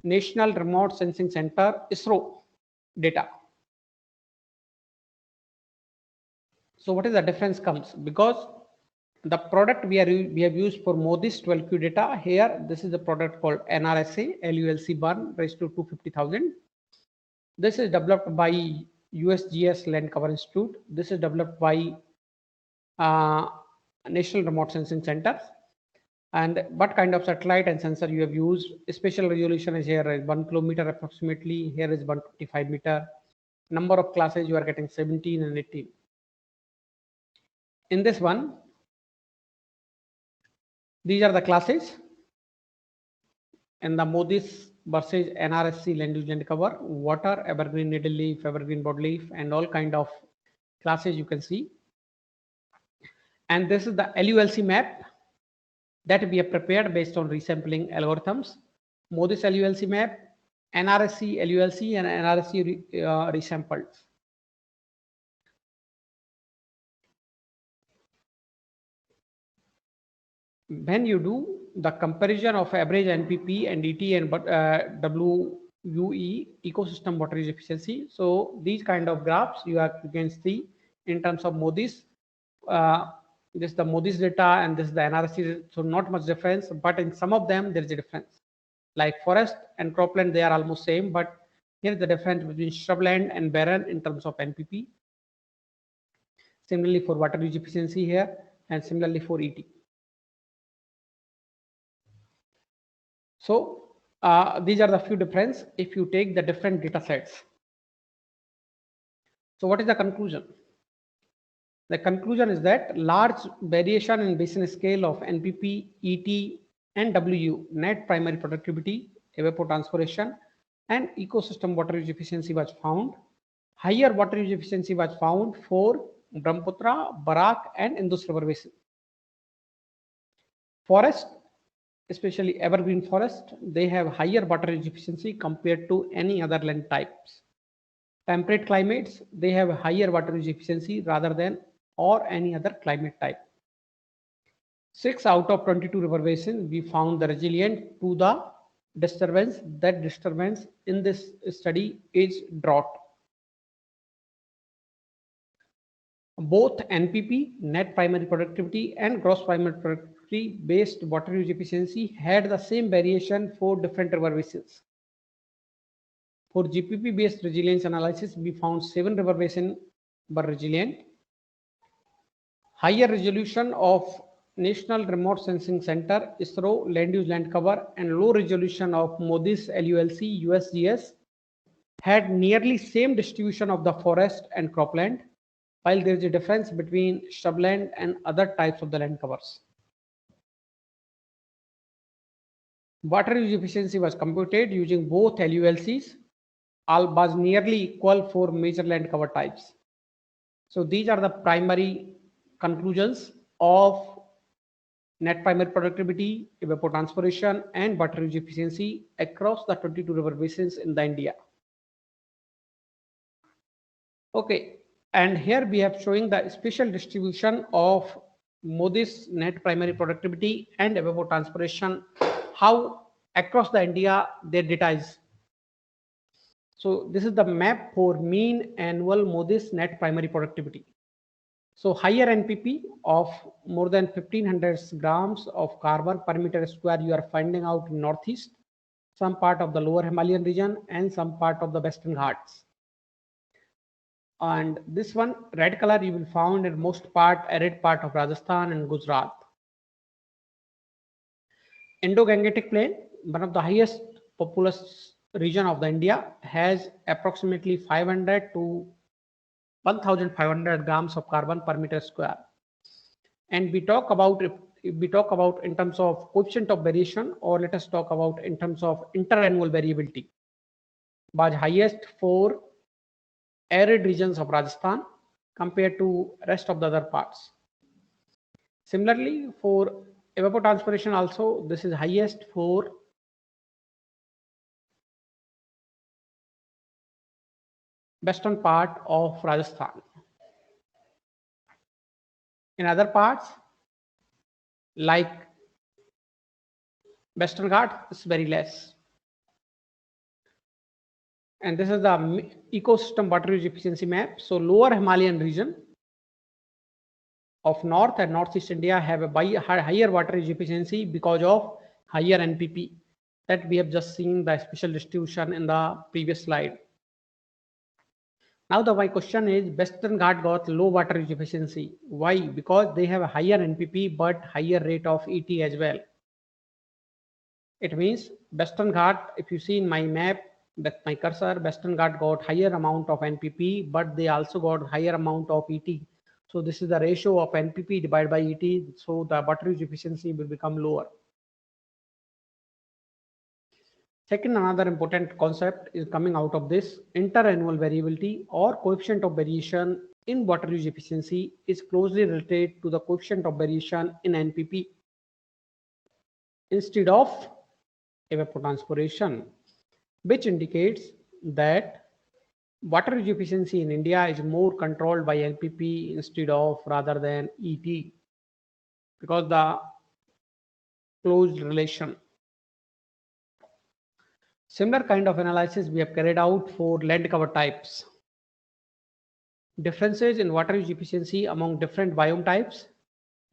Speaker 2: National Remote Sensing Center, ISRO data. So what is the difference comes? Because the product we have used for Modi's 12Q data here, this is the product called NRSA LULC burn raised to 250,000. This is developed by USGS Land Cover Institute. This is developed by National Remote Sensing Center. And what kind of satellite and sensor you have used? Spatial resolution is here is 1 kilometer approximately. Here is 125 meter. Number of classes you are getting 17 and 18. In this one, these are the classes. And the Modi's versus NRSC land use land cover, water, evergreen needle leaf, evergreen broadleaf, and all kind of classes you can see. And this is the LULC map that we have prepared based on resampling algorithms. Modi's LULC map, NRSC LULC, and NRSC resampled. When you do the comparison of average NPP and ET and WUE ecosystem water use efficiency, so these kind of graphs you can see in terms of Modi's. This is the Modi's data and this is the NRSC, so not much difference, but in some of them there is a difference. Like forest and cropland, they are almost same, but here is the difference between shrubland and barren in terms of NPP. Similarly for water use efficiency here, and similarly for ET. So these are the few difference if you take the different data sets. So what is the conclusion? The conclusion is that large variation in basin scale of NPP, ET, and WU, net primary productivity, evapotranspiration, and ecosystem water use efficiency was found. Higher water use efficiency was found for Brahmaputra, Barak, and Indus River basin. Forest, especially evergreen forest, they have higher water use efficiency compared to any other land types. Temperate climates, they have higher water use efficiency rather than or any other climate type. 6 out of 22 river basins we found the resilient to the disturbance. That disturbance in this study is drought. Both NPP, net primary productivity, and gross primary productivity based water use efficiency had the same variation for different river basins. For GPP based resilience analysis, we found 7 river basins were resilient. Higher resolution of National Remote Sensing Center, ISRO, land use land cover, and low resolution of Modi's LULC, USGS had nearly same distribution of the forest and cropland. while there is a difference between shrubland and other types of the land covers. Water use efficiency was computed using both LULCs, all was nearly equal for major land cover types. So these are the primary conclusions of net primary productivity, evapotranspiration, and water use efficiency across the 22 river basins in the India. Okay, and here we have showing the special distribution of Modi's net primary productivity and evapotranspiration, how across the India their data is. So this is the map for mean annual Modi's net primary productivity. So higher NPP of more than 1500 grams of carbon per meter square you are finding out in Northeast, some part of the lower Himalayan region and some part of the Western Ghats. And this one red color you will find in most part arid part of Rajasthan and Gujarat. Indo-Gangetic Plain, one of the highest populous region of the India, has approximately 500 to 1500 grams of carbon per meter square. And we talk about, if we talk about in terms of coefficient of variation, or let us talk about in terms of interannual variability, was highest for arid regions of Rajasthan compared to rest of the other parts. Similarly, for evapotranspiration also, this is highest for western part of Rajasthan. In other parts, like Western Ghat, is very less. And this is the ecosystem water use efficiency map. So lower Himalayan region of North and Northeast India have a higher water use efficiency because of higher NPP that we have just seen the special distribution in the previous slide. Now my question is, Western Ghat got low water use efficiency. Why? Because they have a higher NPP but higher rate of ET as well. It means Western Ghat, if you see in my map, that my cursor, Western Ghat got higher amount of NPP, but they also got higher amount of ET. So this is the ratio of NPP divided by ET. So the water use efficiency will become lower. Second, another important concept is coming out of this: interannual variability or coefficient of variation in water use efficiency is closely related to the coefficient of variation in NPP instead of evapotranspiration, which indicates that water use efficiency in India is more controlled by NPP instead of rather than ET, because the close relation. Similar kind of analysis we have carried out for land cover types. Differences in water use efficiency among different biome types.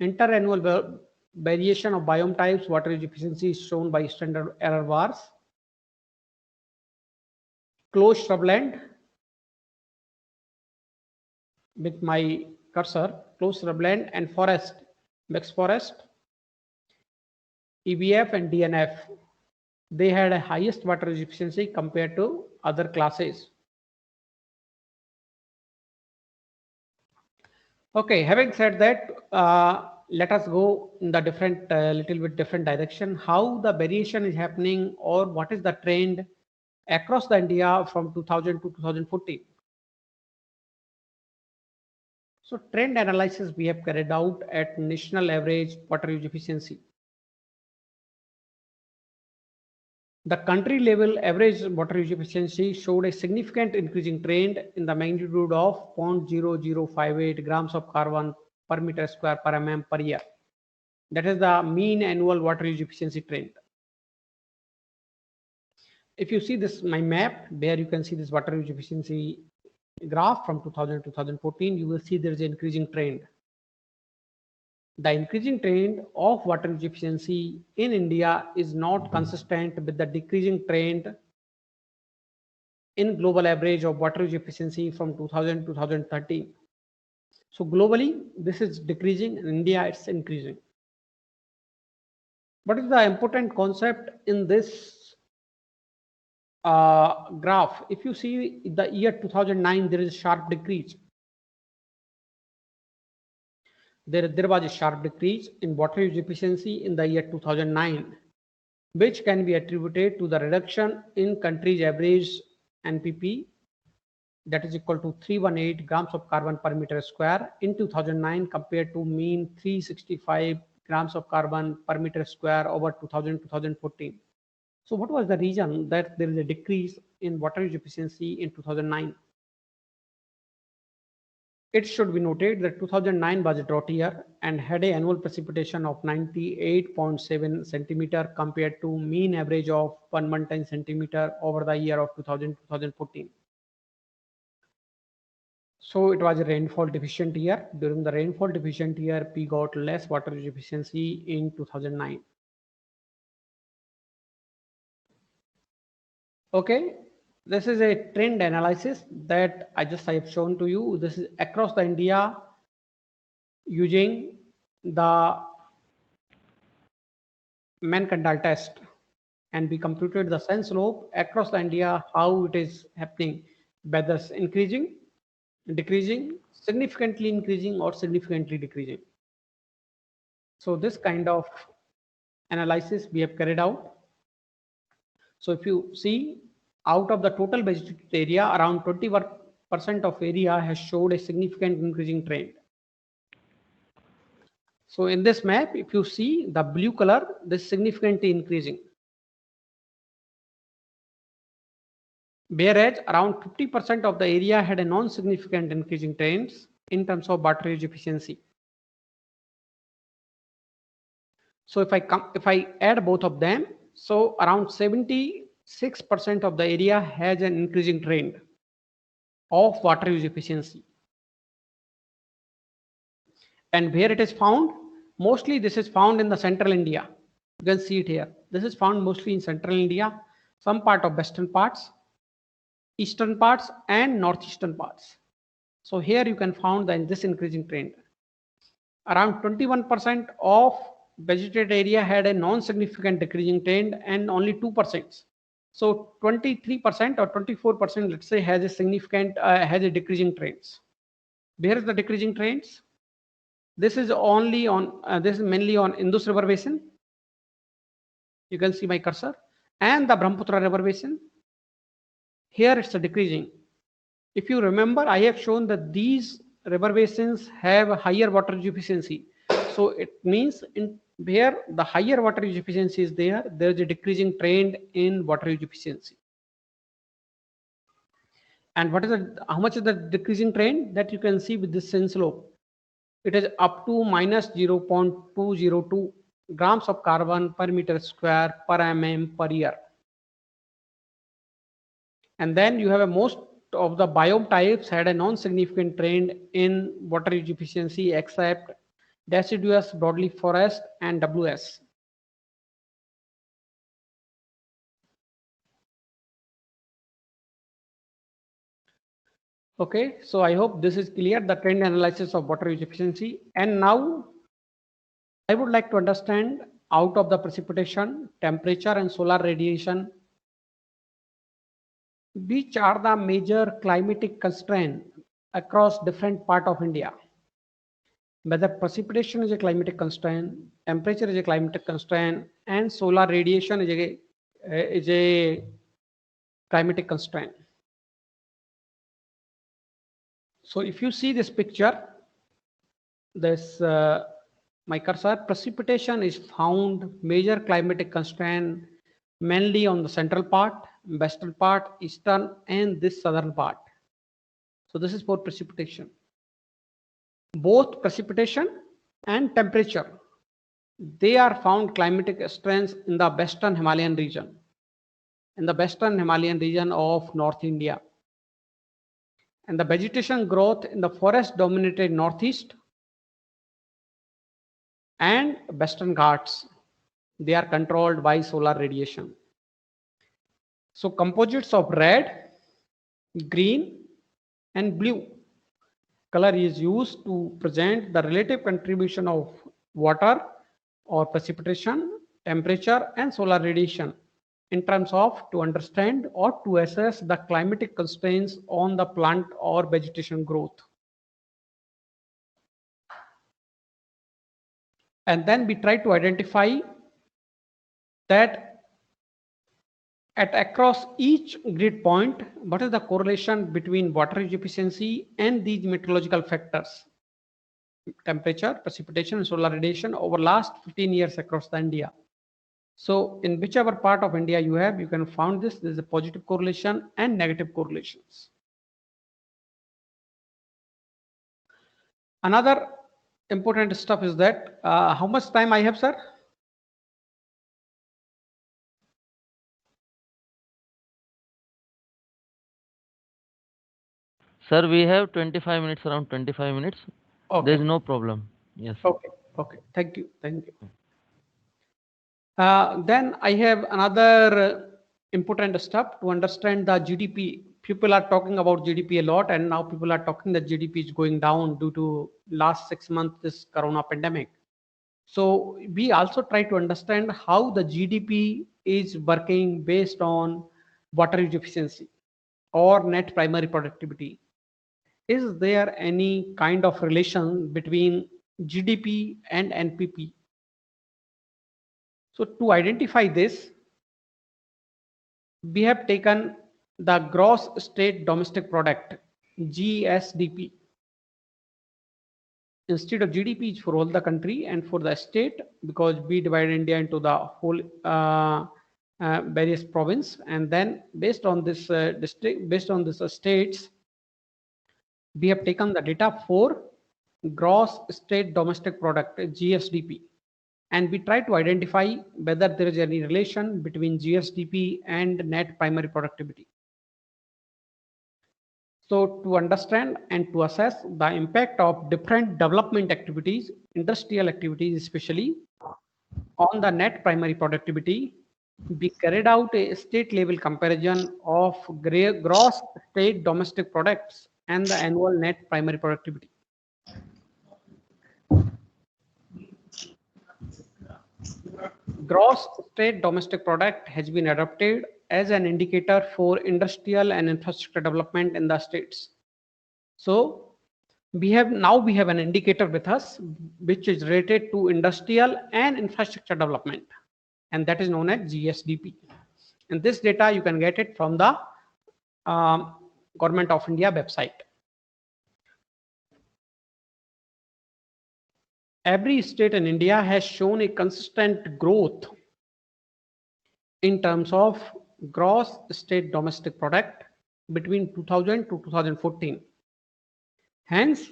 Speaker 2: Interannual variation of biome types, water use efficiency is shown by standard error bars. Closed shrubland with my cursor, closed shrubland and forest, mixed forest, EBF and DNF, they had a highest water use efficiency compared to other classes. Okay, having said that, let us go in the different, little bit different direction, how the variation is happening or what is the trend across the India from 2000 to 2014. So trend analysis we have carried out at national average water use efficiency. The country level average water use efficiency showed a significant increasing trend in the magnitude of 0.0058 grams of carbon per meter square per mm per year. That is the mean annual water use efficiency trend. If you see this, my map, where you can see this water use efficiency graph from 2000 to 2014, you will see there is an increasing trend. The increasing trend of water use efficiency in India is not consistent with the decreasing trend in global average of water use efficiency from 2000 to 2013. So globally, this is decreasing. In India, it's increasing. What is the important concept in this graph? If you see the year 2009, there is a sharp decrease. there was a sharp decrease in water use efficiency in the year 2009, which can be attributed to the reduction in country's average NPP, that is equal to 318 grams of carbon per meter square in 2009 compared to mean 365 grams of carbon per meter square over 2014. So what was the reason that there is a decrease in water use efficiency in 2009? It should be noted that 2009 was a drought year and had an annual precipitation of 98.7 centimeter compared to mean average of 110 centimeter over the year of 2014. So it was a rainfall deficient year. During the rainfall deficient year, we got less water use efficiency in 2009. Okay, this is a trend analysis that I have shown to you. This is across the India using the Mann-Kendall test, and we computed the sun slope across the India, how it is happening, whether it's increasing, decreasing, significantly increasing or significantly decreasing. So this kind of analysis we have carried out. So if you see, out of the total vegetated area, around 21% of area has showed a significant increasing trend. So in this map, if you see the blue color, this is significantly increasing. Whereas around 50% of the area had a non-significant increasing trends in terms of water use efficiency. So if I add both of them, so around 76% of the area has an increasing trend of water use efficiency. And where it is found, mostly this is found in the central India. You can see it here. This is found mostly in central India, some part of western parts, eastern parts and northeastern parts. So here you can find this increasing trend. Around 21% of vegetated area had a non-significant decreasing trend and only 2%. So 23% or 24%, let's say, has a significant, has a decreasing trends. Where is the decreasing trends? This is only on, this is mainly on Indus River Basin. You can see my cursor, and the Brahmaputra River Basin. Here it's a decreasing. If you remember, I have shown that these river basins have a higher water use efficiency. So it means where the higher water use efficiency is there is a decreasing trend in water use efficiency. And what is how much is the decreasing trend? That you can see with this sun slope. It is up to minus 0.202 grams of carbon per meter square per mm per year. And then you have most of the biome types had a non-significant trend in water use efficiency except deciduous broadleaf forest and WS. Okay, so I hope this is clear, the trend analysis of water use efficiency. And now I would like to understand, out of the precipitation, temperature and solar radiation, which are the major climatic constraints across different parts of India. Whether precipitation is a climatic constraint, temperature is a climatic constraint, and solar radiation is a climatic constraint. So if you see this picture, this my cursor, precipitation is found major climatic constraint mainly on the central part, western part, eastern, and this southern part. So this is for precipitation. Both precipitation and temperature, they are found climatic strengths in the western Himalayan region, in the western Himalayan region of North India. And the vegetation growth in the forest dominated northeast and western Ghats, they are controlled by solar radiation. So composites of red, green, and blue color is used to present the relative contribution of water or precipitation, temperature, and solar radiation in terms of to understand or to assess the climatic constraints on the plant or vegetation growth. And then we try to identify that at across each grid point, what is the correlation between water use efficiency and these meteorological factors, temperature, precipitation, and solar radiation over last 15 years across the India. So in whichever part of India you have, you can find this. There is a positive correlation and negative correlations. Another important stuff is that how much time I have, sir?
Speaker 1: Sir, we have 25 minutes, around 25 minutes.
Speaker 2: Okay.
Speaker 1: There is no problem. Yes.
Speaker 2: Okay. Okay. Thank you. Thank you. Then I have another important stuff to understand the GDP. People are talking about GDP a lot, and now people are talking that GDP is going down due to last 6 months this corona pandemic. So we also try to understand how the GDP is working based on water use efficiency or net primary productivity. Is there any kind of relation between GDP and NPP? So to identify this, we have taken the gross state domestic product, GSDP. Instead of GDP is for all the country and for the state, because we divide India into the whole various province, and then based on this states, we have taken the data for gross state domestic product, GSDP, and we try to identify whether there is any relation between GSDP and net primary productivity. So to understand and to assess the impact of different development activities, industrial activities especially, on the net primary productivity, we carried out a state level comparison of gross state domestic products and the annual net primary productivity. Gross state domestic product has been adopted as an indicator for industrial and infrastructure development in the states. So we have an indicator with us which is related to industrial and infrastructure development, and that is known as GSDP. And this data you can get it from the Government of India website. Every state in India has shown a consistent growth in terms of gross state domestic product between 2000 to 2014. Hence,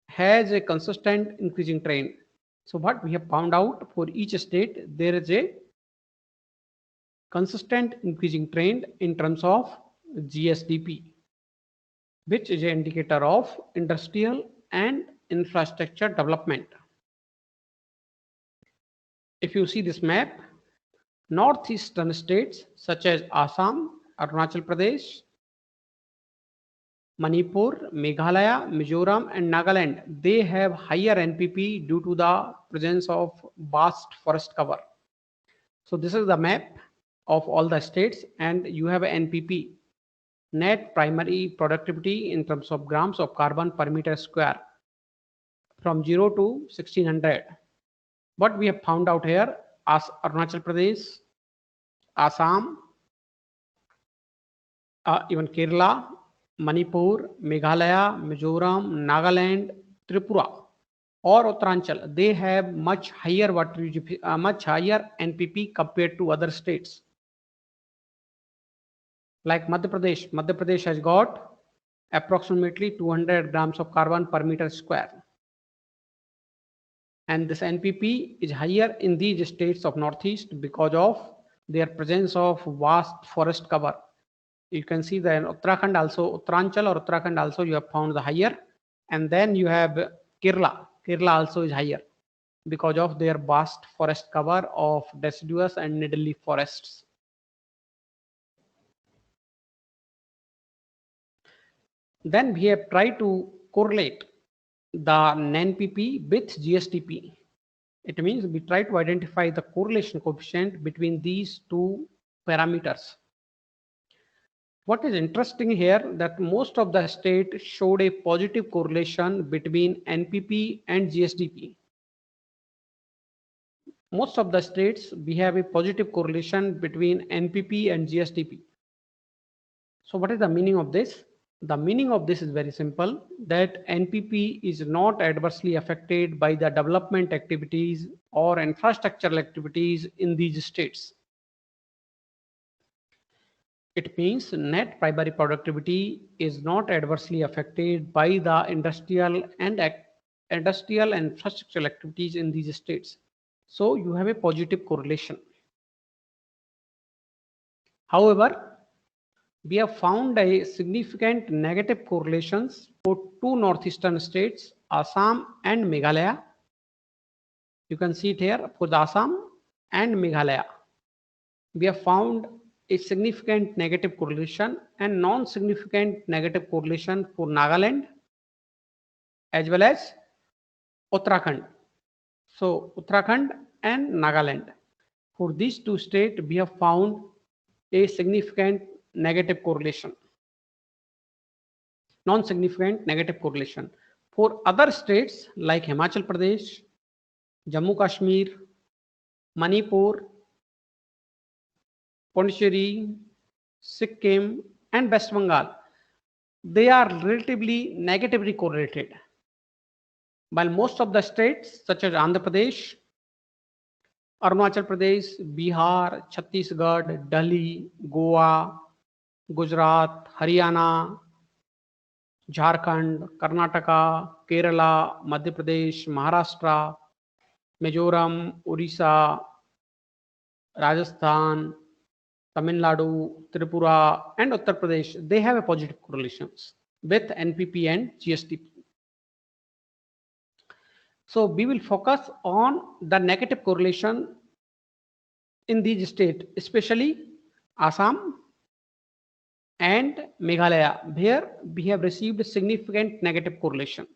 Speaker 2: has a consistent increasing trend. So what we have found out, for each state, there is a consistent increasing trend in terms of GSDP, which is an indicator of industrial and infrastructure development. If you see this map, northeastern states such as Assam, Arunachal Pradesh, Manipur, Meghalaya, Mizoram, and Nagaland, they have higher NPP due to the presence of vast forest cover. So this is the map of all the states, and you have an NPP, net primary productivity in terms of grams of carbon per meter square, from 0 to 1600. What we have found out here, as Arunachal Pradesh, Assam, even Kerala, Manipur, Meghalaya, Mizoram, Nagaland, Tripura, or Uttaranchal, they have much higher much higher NPP compared to other states. Like Madhya Pradesh has got approximately 200 grams of carbon per meter square. And this NPP is higher in these states of Northeast because of their presence of vast forest cover. You can see that in Uttarakhand also, Uttaranchal or Uttarakhand also, you have found the higher. And then you have Kerala. Kerala also is higher because of their vast forest cover of deciduous and needle-leaf forests. Then we have tried to correlate the NPP with GSDP. It means we try to identify the correlation coefficient between these two parameters. What is interesting here, that most of the states showed a positive correlation between NPP and GSDP. most of the states, we have a positive correlation between NPP and GSDP. So what is the meaning of this? The meaning of this is very simple, that NPP is not adversely affected by the development activities or infrastructural activities in these states. It means net primary productivity is not adversely affected by the industrial and infrastructural activities in these states. So you have a positive correlation. However, we have found a significant negative correlations for two northeastern states, Assam and Meghalaya. You can see it here for the Assam and Meghalaya. We have found a significant negative correlation and non-significant negative correlation for Nagaland as well as Uttarakhand. So Uttarakhand and Nagaland. For these two states, we have found a significant negative correlation, non-significant negative correlation. For other states like Himachal Pradesh, Jammu Kashmir, Manipur, Pondicherry, Sikkim, and West Bengal, they are relatively negatively correlated. While most of the states such as Andhra Pradesh, Arunachal Pradesh, Bihar, Chhattisgarh, Delhi, Goa, Gujarat, Haryana, Jharkhand, Karnataka, Kerala, Madhya Pradesh, Maharashtra, Mizoram, Orissa, Rajasthan, Tamil Nadu, Tripura, and Uttar Pradesh, they have a positive correlations with NPP and GSDP. So we will focus on the negative correlation in these states, especially Assam and Meghalaya, where we have received a significant negative correlation,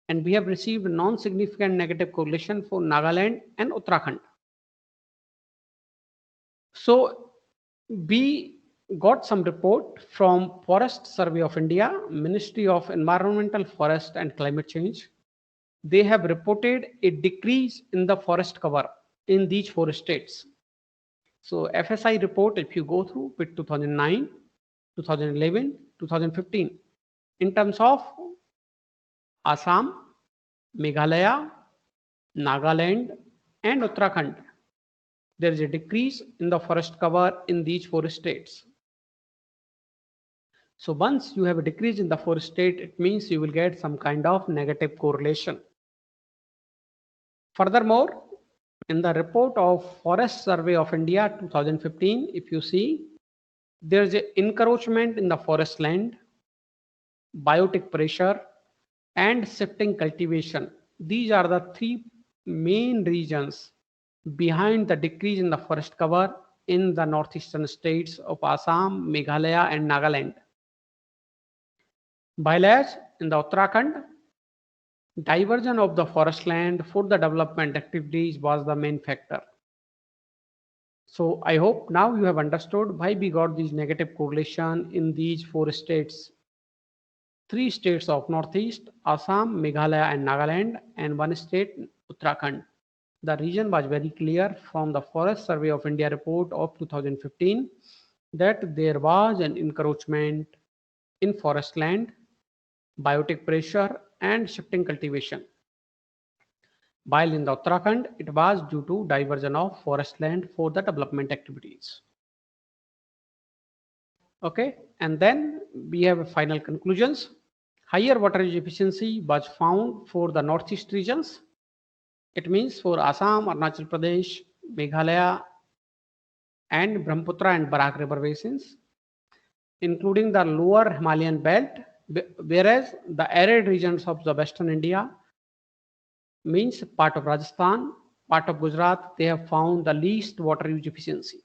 Speaker 2: and we have received non-significant negative correlation for Nagaland and Uttarakhand. So we got some report from Forest Survey of India, Ministry of Environmental, Forest and Climate Change. They have reported a decrease in the forest cover in these four states. So FSI report, if you go through with 2009, 2011, 2015, in terms of Assam, Meghalaya, Nagaland, and Uttarakhand, there is a decrease in the forest cover in these four states. So once you have a decrease in the forest state, it means you will get some kind of negative correlation. Furthermore, in the report of Forest Survey of India 2015, if you see, there is an encroachment in the forest land, biotic pressure, and shifting cultivation. These are the three main reasons behind the decrease in the forest cover in the northeastern states of Assam, Meghalaya, and Nagaland. Whereas in the Uttarakhand, diversion of the forest land for the development activities was the main factor. So I hope now you have understood why we got these negative correlation in these four states. Three states of Northeast, Assam, Meghalaya, and Nagaland, and one state, Uttarakhand. The reason was very clear from the Forest Survey of India report of 2015 that there was an encroachment in forest land, biotic pressure, and shifting cultivation. While in the Uttarakhand, it was due to diversion of forest land for the development activities. Okay, and then we have final conclusions. Higher water use efficiency was found for the northeast regions. It means for Assam, Arunachal Pradesh, Meghalaya, and Brahmaputra and Barak river basins, including the lower Himalayan belt, whereas the arid regions of the Western India, means part of Rajasthan, part of Gujarat, they have found the least water use efficiency.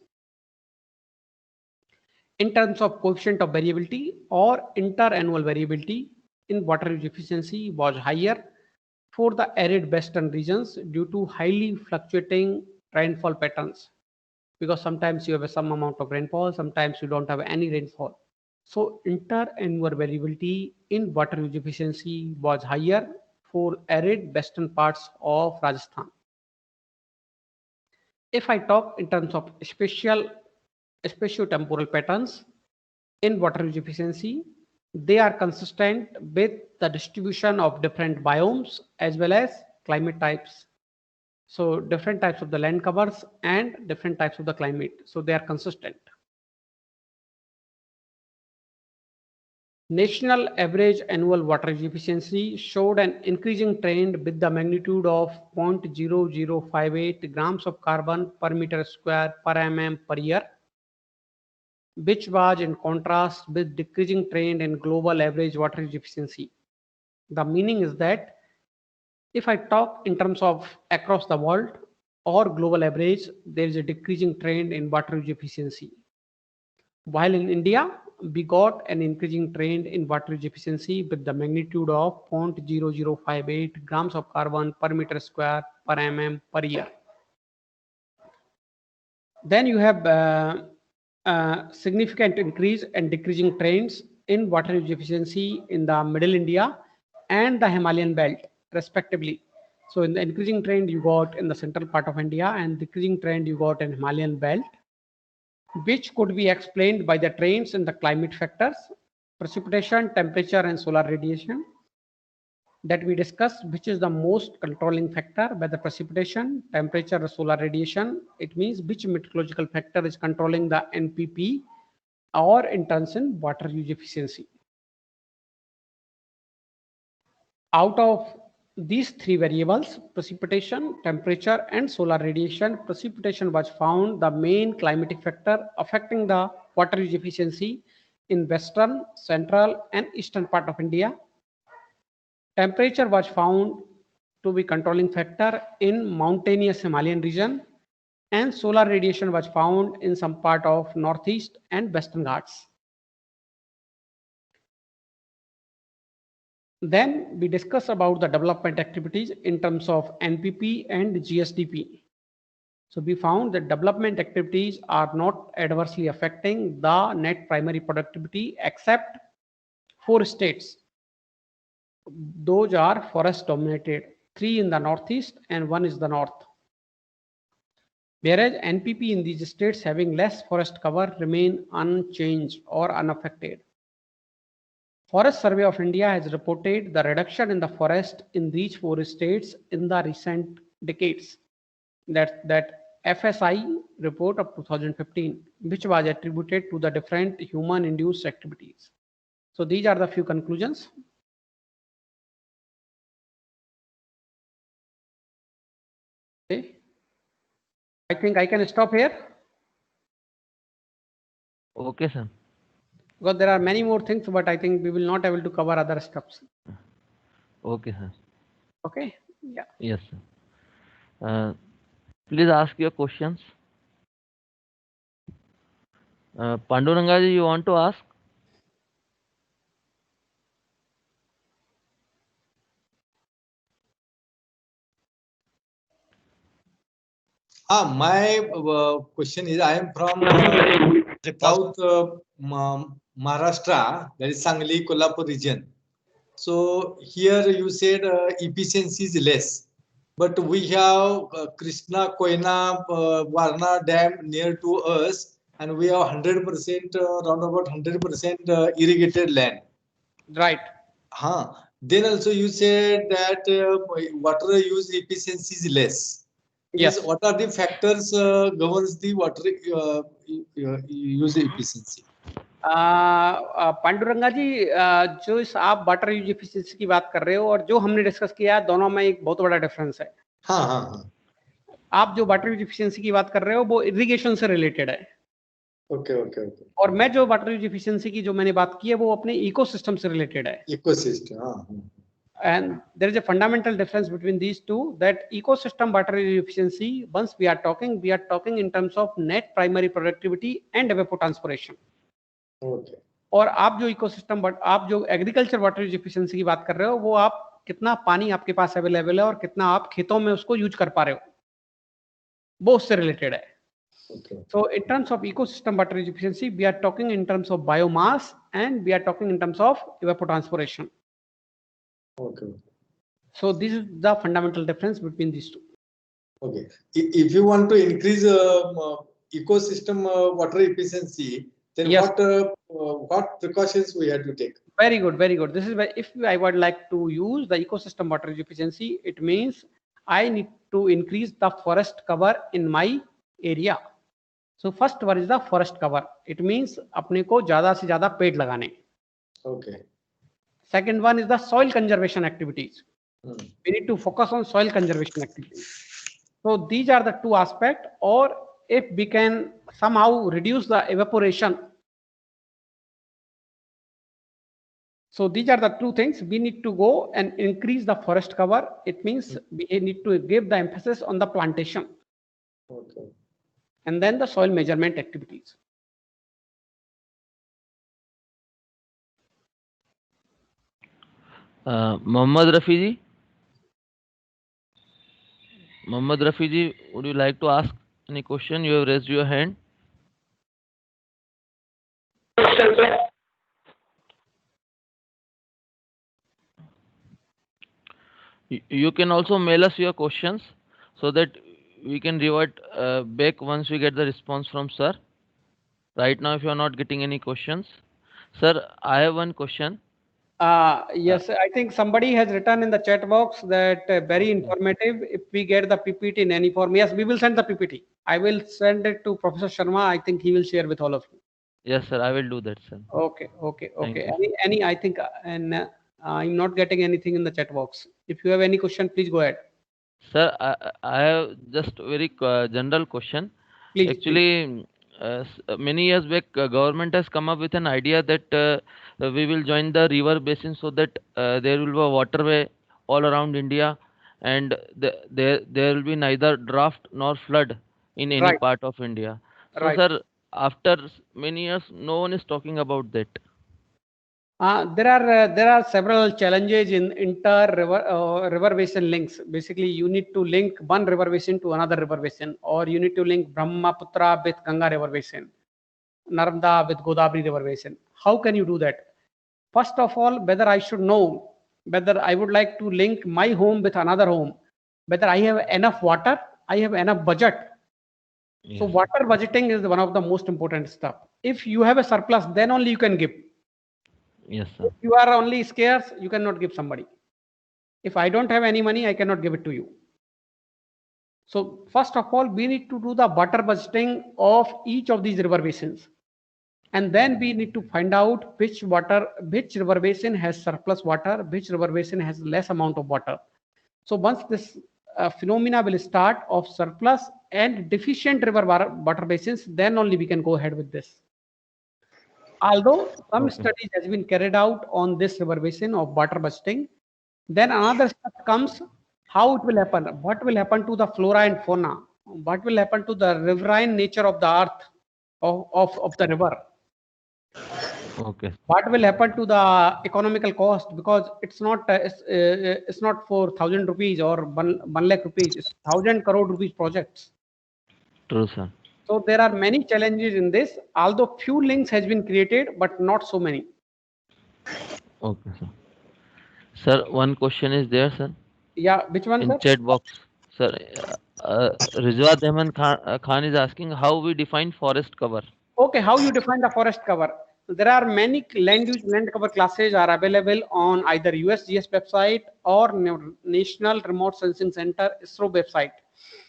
Speaker 2: In terms of coefficient of variability or interannual variability in water use efficiency was higher for the arid western regions due to highly fluctuating rainfall patterns, because sometimes you have some amount of rainfall, sometimes you don't have any rainfall. So interannual variability in water use efficiency was higher for arid western parts of Rajasthan. If I talk in terms of spatiotemporal patterns in water use efficiency, they are consistent with the distribution of different biomes as well as climate types. So different types of the land covers and different types of the climate. So they are consistent. National average annual water use efficiency showed an increasing trend with the magnitude of 0.0058 grams of carbon per meter square per mm per year, which was in contrast with decreasing trend in global average water use efficiency. The meaning is that if I talk in terms of across the world or global average, there is a decreasing trend in water use efficiency. While in India, we got an increasing trend in water use efficiency with the magnitude of 0.0058 grams of carbon per meter square per mm per year. Then you have significant increase and decreasing trends in water use efficiency in the Middle India and the Himalayan belt, respectively. So in the increasing trend you got in the central part of India and decreasing trend you got in Himalayan belt, which could be explained by the trends in the climate factors, precipitation, temperature, and solar radiation that we discussed, which is the most controlling factor, whether precipitation, temperature, or solar radiation. It means which meteorological factor is controlling the NPP or in turns in water use efficiency. Out of these three variables, precipitation, temperature, and solar radiation, precipitation was found the main climatic factor affecting the water use efficiency in western, central, and eastern part of India. Temperature was found to be controlling factor in mountainous Himalayan region, and solar radiation was found in some part of northeast and western Ghats. Then we discuss about the development activities in terms of NPP and GSDP. So we found that development activities are not adversely affecting the net primary productivity except 4 states. Those are forest dominated, 3 in the northeast and 1 is the north. Whereas NPP in these states having less forest cover remain unchanged or unaffected. Forest Survey of India has reported the reduction in the forest in these 4 states in the recent decades. That FSI report of 2015, which was attributed to the different human-induced activities. So these are the few conclusions. Okay. I think I can stop here.
Speaker 1: Okay, sir.
Speaker 2: Because there are many more things, but I think we will not able to cover other stuffs.
Speaker 1: Okay, sir.
Speaker 2: Okay. Yeah.
Speaker 1: Yes, sir. Please ask your questions. Pandurangaji, you want to ask?
Speaker 4: My question is, I am from South Maharashtra, that is Sangli, Kolhapur region. So here you said efficiency is less, but we have Krishna Koyna Varna Dam near to us, and we have 100% round about 100% irrigated land.
Speaker 2: Right.
Speaker 4: Then also you said that water use efficiency is less.
Speaker 2: Yes.
Speaker 4: What are the factors governs the water use efficiency?
Speaker 2: Panduranga जी, जो इस आप water use efficiency की बात कर रहे हो और जो हमने डिस्कस किया, दोनों में एक बहुत बड़ा डिफरेंस है.
Speaker 4: हाँ.
Speaker 2: आप जो वाटर यूज एफिशिएंसी की बात कर रहे हो वो इरिगेशन से रिलेटेड है.
Speaker 4: ओके.
Speaker 2: और मैं जो वाटर यूज एफिशिएंसी की जो मैंने बात की है वो अपने इकोसिस्टम से रिलेटेड है.
Speaker 4: Ecosystem.
Speaker 2: And there is a fundamental difference between these two, that ecosystem water efficiency, once we are talking in terms of net primary productivity and evapotranspiration.
Speaker 4: Okay.
Speaker 2: और आप जो इकोसिस्टम, आप जो एग्रीकल्चर वाटर यूज एफिशिएंसी की बात कर रहे हो, वो आप कितना पानी आपके पास अवेलेबल है और कितना आप खेतों में उसको यूज कर पा रहे हो, वो उससे रिलेटेड है.
Speaker 4: Okay.
Speaker 2: So in terms of ecosystem water use efficiency, we are talking in terms of biomass and we are talking in terms of evapotranspiration.
Speaker 4: Okay.
Speaker 2: So this is the fundamental difference between these two.
Speaker 4: Okay. If you want to increase ecosystem water efficiency, then
Speaker 2: Yes.
Speaker 4: what precautions we have to take?
Speaker 2: Very good, very good. This is why if I would like to use the ecosystem water efficiency, it means I need to increase the forest cover in my area. So first one is the forest cover. It means अपने को ज़्यादा से ज़्यादा पेड़ लगाने.
Speaker 4: Okay.
Speaker 2: Second one is the soil conservation activities.
Speaker 4: Hmm.
Speaker 2: We need to focus on soil conservation activities. So these are the two aspects. Or if we can somehow reduce the evaporation. So these are the two things. We need to go and increase the forest cover. It means we need to give the emphasis on the plantation.
Speaker 4: Okay.
Speaker 2: And then the soil measurement activities.
Speaker 1: Mohammad Rafi ji. Mohammad Rafi ji, would you like to ask any question? You have raised your hand. You can also mail us your questions so that we can revert back once we get the response from sir. Right now, if you are not getting any questions, sir, I have one question.
Speaker 2: Yes, I think somebody has written in the chat box that very informative. If we get the PPT in any form, yes, we will send the PPT. I will send it to Professor Sharma. I think he will share with all of you.
Speaker 1: Yes, sir, I will do that, sir.
Speaker 2: Okay, okay,
Speaker 1: Thank
Speaker 2: okay.
Speaker 1: you.
Speaker 2: Any, I think, and I'm not getting anything in the chat box. If you have any question, please go ahead.
Speaker 1: Sir, I have just a very general question.
Speaker 2: Please.
Speaker 1: Actually, many years back, government has come up with an idea that we will join the river basin so that there will be a waterway all around India, and there will be neither drought nor flood in any
Speaker 2: Right.
Speaker 1: part of India. So,
Speaker 2: Right.
Speaker 1: sir, after many years, no one is talking about that.
Speaker 2: There are several challenges in river basin links. Basically, you need to link one river basin to another river basin, or you need to link Brahmaputra with Ganga river basin, Narmada with Godavari river basin. How can you do that? First of all, whether I should know whether I would like to link my home with another home, whether I have enough water, I have enough budget. So
Speaker 1: Yes.
Speaker 2: water budgeting is one of the most important stuff. If you have a surplus, then only you can give.
Speaker 1: Yes, sir.
Speaker 2: If you are only scarce, you cannot give somebody. If I don't have any money, I cannot give it to you. So first of all, we need to do the water budgeting of each of these river basins. And then we need to find out which river basin has surplus water, which river basin has less amount of water. So once this phenomena will start of surplus and deficient river water basins, then only we can go ahead with this. Although some studies has been carried out on this river basin of water budgeting, then another step comes how it will happen. What will happen to the flora and fauna? What will happen to the riverine nature of the earth of the river?
Speaker 1: Okay.
Speaker 2: What will happen to the economical cost? Because it's not for 1,000 rupees or 1 lakh rupees. It's 1,000 crore rupees projects.
Speaker 1: True, sir.
Speaker 2: So there are many challenges in this. Although few links has been created, but not so many.
Speaker 1: Okay, sir. Sir, one question is there, sir.
Speaker 2: Yeah, which one,
Speaker 1: In
Speaker 2: sir?
Speaker 1: chat box, sir. Rizwat Ahmed Khan is asking how we define forest cover.
Speaker 2: Okay, how you define the forest cover? There are many land cover classes are available on either USGS website or National Remote Sensing Center ISRO website.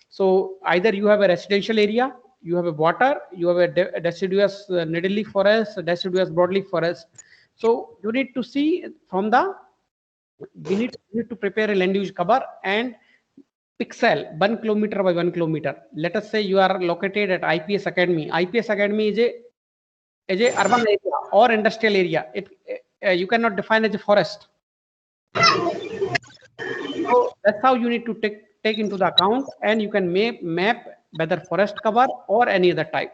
Speaker 2: So either you have a residential area, you have a water, you have a deciduous needle-leaf forest, deciduous broadleaf forest. So you need to see from we need to prepare a land use cover and pixel 1 kilometer by 1 kilometer. Let us say you are located at IPS Academy. IPS Academy is a urban area or industrial area. You cannot define as a forest. So that's how you need to take into the account, and you can map whether forest cover or any other type.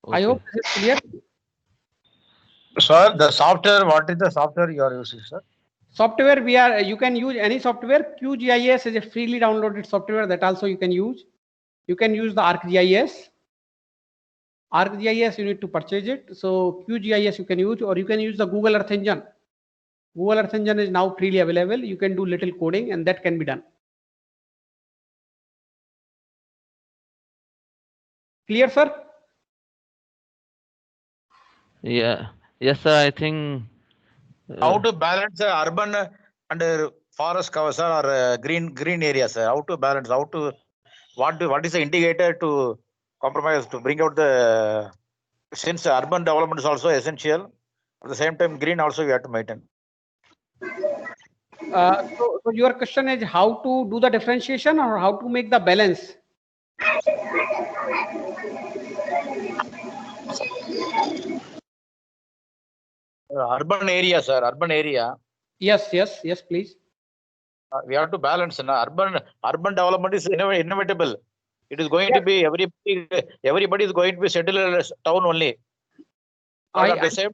Speaker 1: Okay.
Speaker 2: I hope this is clear.
Speaker 5: Sir, the software, what is the software you are using, sir?
Speaker 2: Software, you can use any software. QGIS is a freely downloaded software that also you can use. You can use the ArcGIS. ArcGIS, you need to purchase it. So QGIS you can use, or you can use the Google Earth Engine. Google Earth Engine is now freely available. You can do little coding and that can be done. Clear, sir?
Speaker 1: Yeah. Yes, sir. I think.
Speaker 5: How to balance urban and forest cover, sir, or green areas, sir? How to balance? What is the indicator to compromise to bring out the, since urban development is also essential, at the same time green also we have to maintain.
Speaker 2: So your question is how to do the differentiation or how to make the balance?
Speaker 5: Urban area, sir, urban area.
Speaker 2: Yes, please.
Speaker 5: We have to balance. Urban development is inevitable. It is going to be everybody is going to be settled in a town only. But at the same,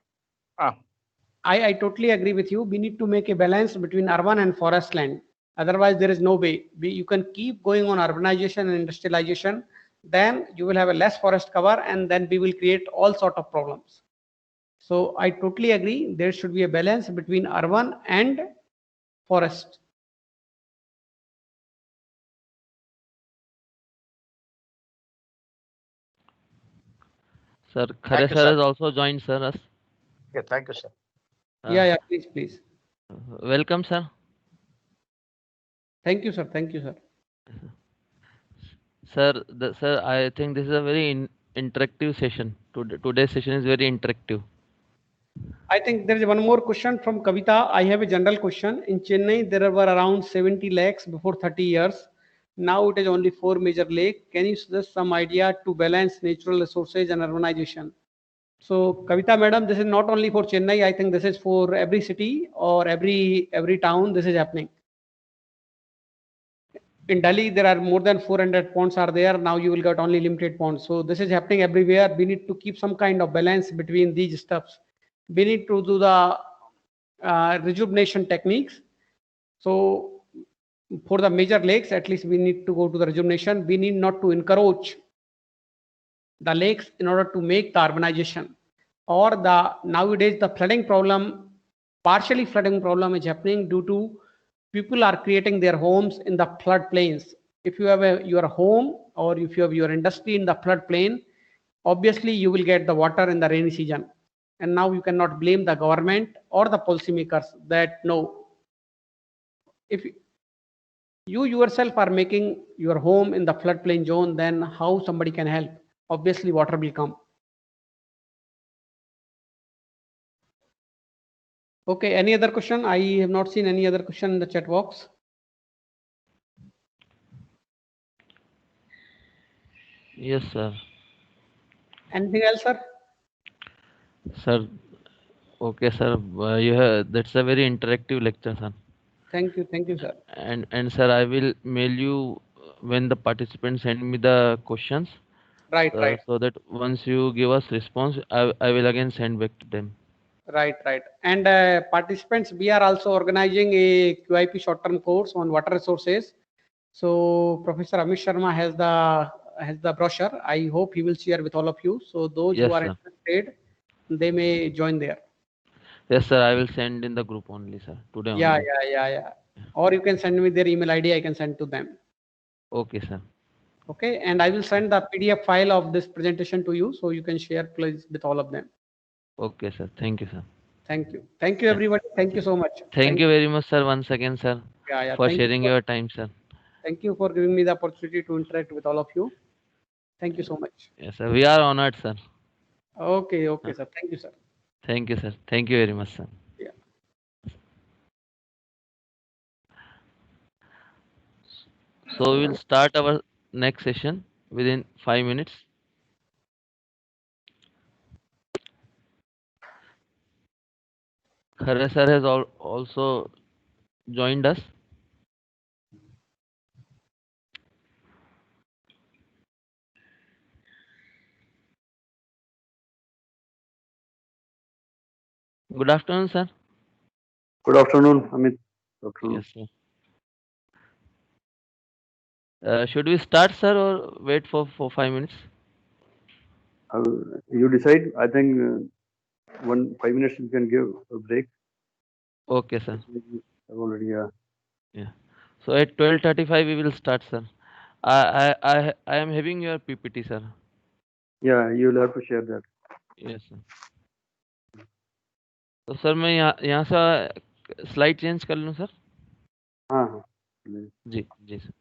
Speaker 2: I totally agree with you. We need to make a balance between urban and forest land. Otherwise, there is no way. You can keep going on urbanization and industrialization. Then you will have a less forest cover, and then we will create all sort of problems. So I totally agree. There should be a balance between urban and forest.
Speaker 1: Sir,
Speaker 5: Thank
Speaker 1: Khare
Speaker 5: you,
Speaker 1: sir
Speaker 5: sir.
Speaker 1: has also joined, sir. Us.
Speaker 5: Okay, thank you, sir.
Speaker 2: Yeah, please.
Speaker 1: Welcome, sir.
Speaker 2: Thank you, sir. Thank you, sir.
Speaker 1: Sir, I think this is a very interactive session. Today's session is very interactive.
Speaker 2: I think there is one more question from Kavita. I have a general question. In Chennai, there were around 70 lakes before 30 years. Now it is only 4 major lakes. Can you suggest some idea to balance natural resources and urbanization? So, Kavita madam, this is not only for Chennai. I think this is for every city or every town. This is happening. In Delhi, there are more than 400 ponds are there. Now you will get only limited ponds. So this is happening everywhere. We need to keep some kind of balance between these stuffs. We need to do the rejuvenation techniques. So for the major lakes, at least we need to go to the rejuvenation. We need not to encourage the lakes in order to make the urbanization. Or the nowadays the flooding problem, partially flooding problem is happening due to people are creating their homes in the floodplains. If you have your home or if you have your industry in the floodplain, obviously you will get the water in the rainy season. And now you cannot blame the government or the policymakers that no, if you yourself are making your home in the floodplain zone, then how somebody can help? Obviously water will come. Okay, any other question? I have not seen any other question in the chat box.
Speaker 1: Yes, sir.
Speaker 2: Anything else, sir?
Speaker 1: Sir, okay, sir. That's a very interactive lecture, sir.
Speaker 2: Thank you, sir.
Speaker 1: And sir, I will mail you when the participants send me the questions.
Speaker 2: Right.
Speaker 1: So that once you give us response, I will again send back to them.
Speaker 2: Right. And participants, we are also organizing a QIP short-term course on water resources. So Professor Amit Sharma has the brochure. I hope he will share with all of you. So those
Speaker 1: Yes,
Speaker 2: who are
Speaker 1: sir.
Speaker 2: interested, they may join there.
Speaker 1: Yes, sir. I will send in the group only, sir. Today
Speaker 2: Yeah.
Speaker 1: only.
Speaker 2: Or you can send me their email ID. I can send to them.
Speaker 1: Okay, sir.
Speaker 2: Okay. And I will send the PDF file of this presentation to you, so you can share please with all of them.
Speaker 1: Okay, sir. Thank you, sir.
Speaker 2: Thank you, everybody. Thank you so much.
Speaker 1: Thank you very much, sir, once again, sir,
Speaker 2: Yeah.
Speaker 1: for sharing your time, sir.
Speaker 2: Thank you for giving me the opportunity to interact with all of you. Thank you so much.
Speaker 1: Yes, sir. We are honored, sir.
Speaker 2: Okay, sir. Thank you, sir.
Speaker 1: Thank you, sir. Thank you very much, sir.
Speaker 2: Yeah.
Speaker 1: So we will start our next session within 5 minutes. Khare sir has also joined us. Good afternoon, sir.
Speaker 6: Good afternoon, Amit. Good afternoon.
Speaker 1: Yes, sir. Should we start, sir, or wait for 5 minutes?
Speaker 6: You decide. I think 5 minutes you can give a break.
Speaker 1: Okay, sir.
Speaker 6: I've already,
Speaker 1: Yeah. So at 12:35 we will start, sir. I am having your PPT, sir.
Speaker 6: yeah, you'll have to share that.
Speaker 1: Yes, sir. तो sir मैं यहाँ से slide change कर लूँ sir?
Speaker 6: हाँ हाँ
Speaker 1: जी जी sir.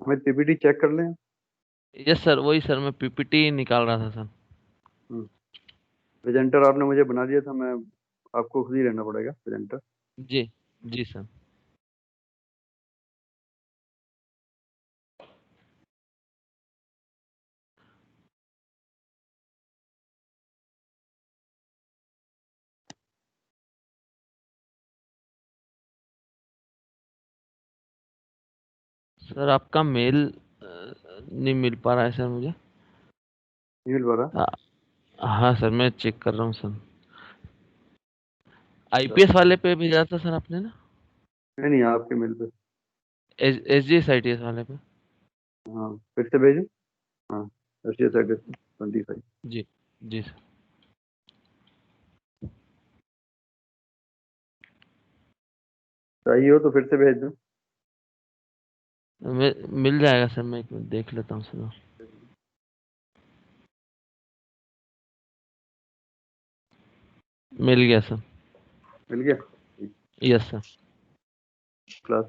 Speaker 6: हमें PPT check कर लें.
Speaker 1: यस सर, वही सर मैं पीपीटी निकाल रहा था सर.
Speaker 6: प्रेजेंटर आपने मुझे बना दिया था, मैं आपको खुद ही रहना पड़ेगा प्रेजेंटर.
Speaker 1: जी जी सर. सर आपका मेल नहीं मिल पा रहा है सर मुझे.
Speaker 6: नहीं मिल पा रहा.
Speaker 1: हाँ सर, मैं चेक कर रहा हूँ सर. आईपीएस वाले पे भेजा था सर आपने ना?
Speaker 6: नहीं नहीं, आपके मेल पे.
Speaker 1: एसजीएस आईटीएस वाले पे.
Speaker 6: हाँ, फिर से भेजो. हाँ, एसडीएस एड्रेस 25.
Speaker 1: जी जी सर.
Speaker 6: चाहिए हो तो फिर से भेज दो.
Speaker 1: मिल जाएगा सर, मैं एक मिनट देख लेता हूँ सर. मिल गया सर.
Speaker 6: मिल गया.
Speaker 1: Yes sir.
Speaker 6: क्लास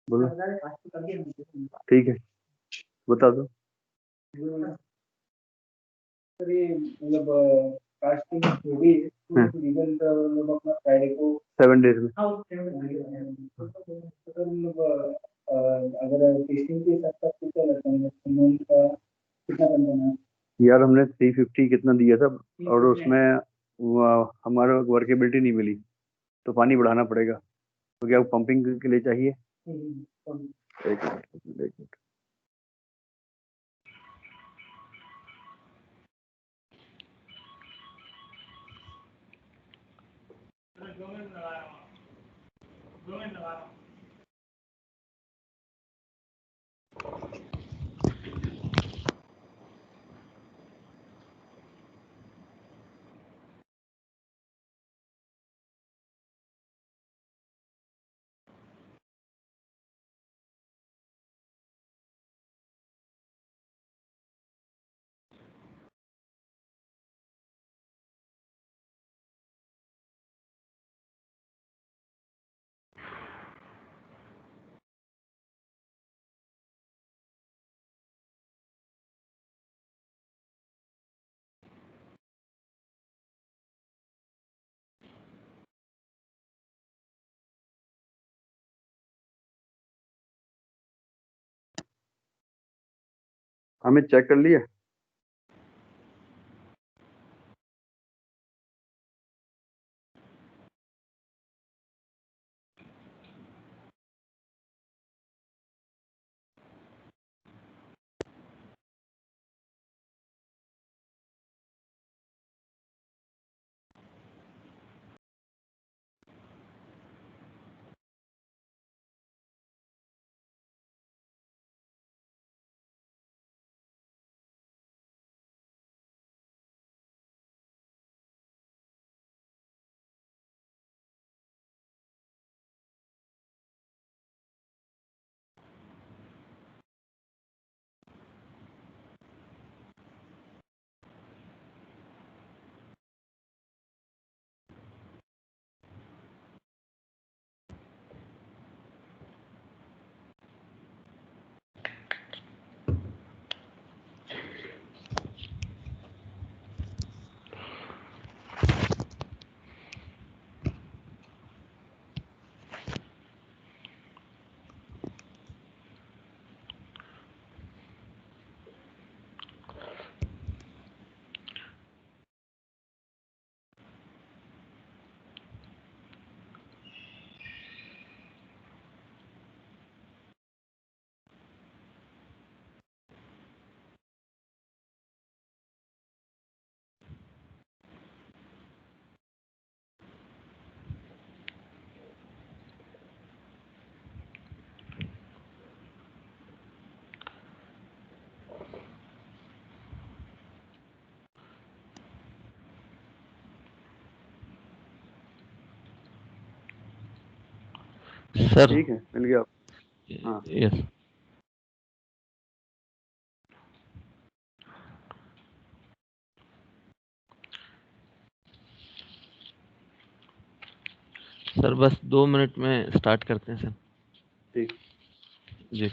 Speaker 6: बोलो. ठीक है, बता दो. कास्टिंग होगी रिजल्ट लोग अपना फ्राइडे को 7 days में. अगर टेस्टिंग के साथ साथ कितना लगता है का कितना बनना है यार. हमने 350 कितना दिया था और उसमें हमारा वर्केबिलिटी नहीं मिली, तो पानी बढ़ाना पड़ेगा. तो क्या पंपिंग के लिए चाहिए? एक मिनट. हमें चेक कर लिया.
Speaker 1: सर
Speaker 6: ठीक है, मिल गया। हाँ।
Speaker 1: यस सर, बस 2 मिनट में स्टार्ट करते हैं सर।
Speaker 6: ठीक।
Speaker 1: जी।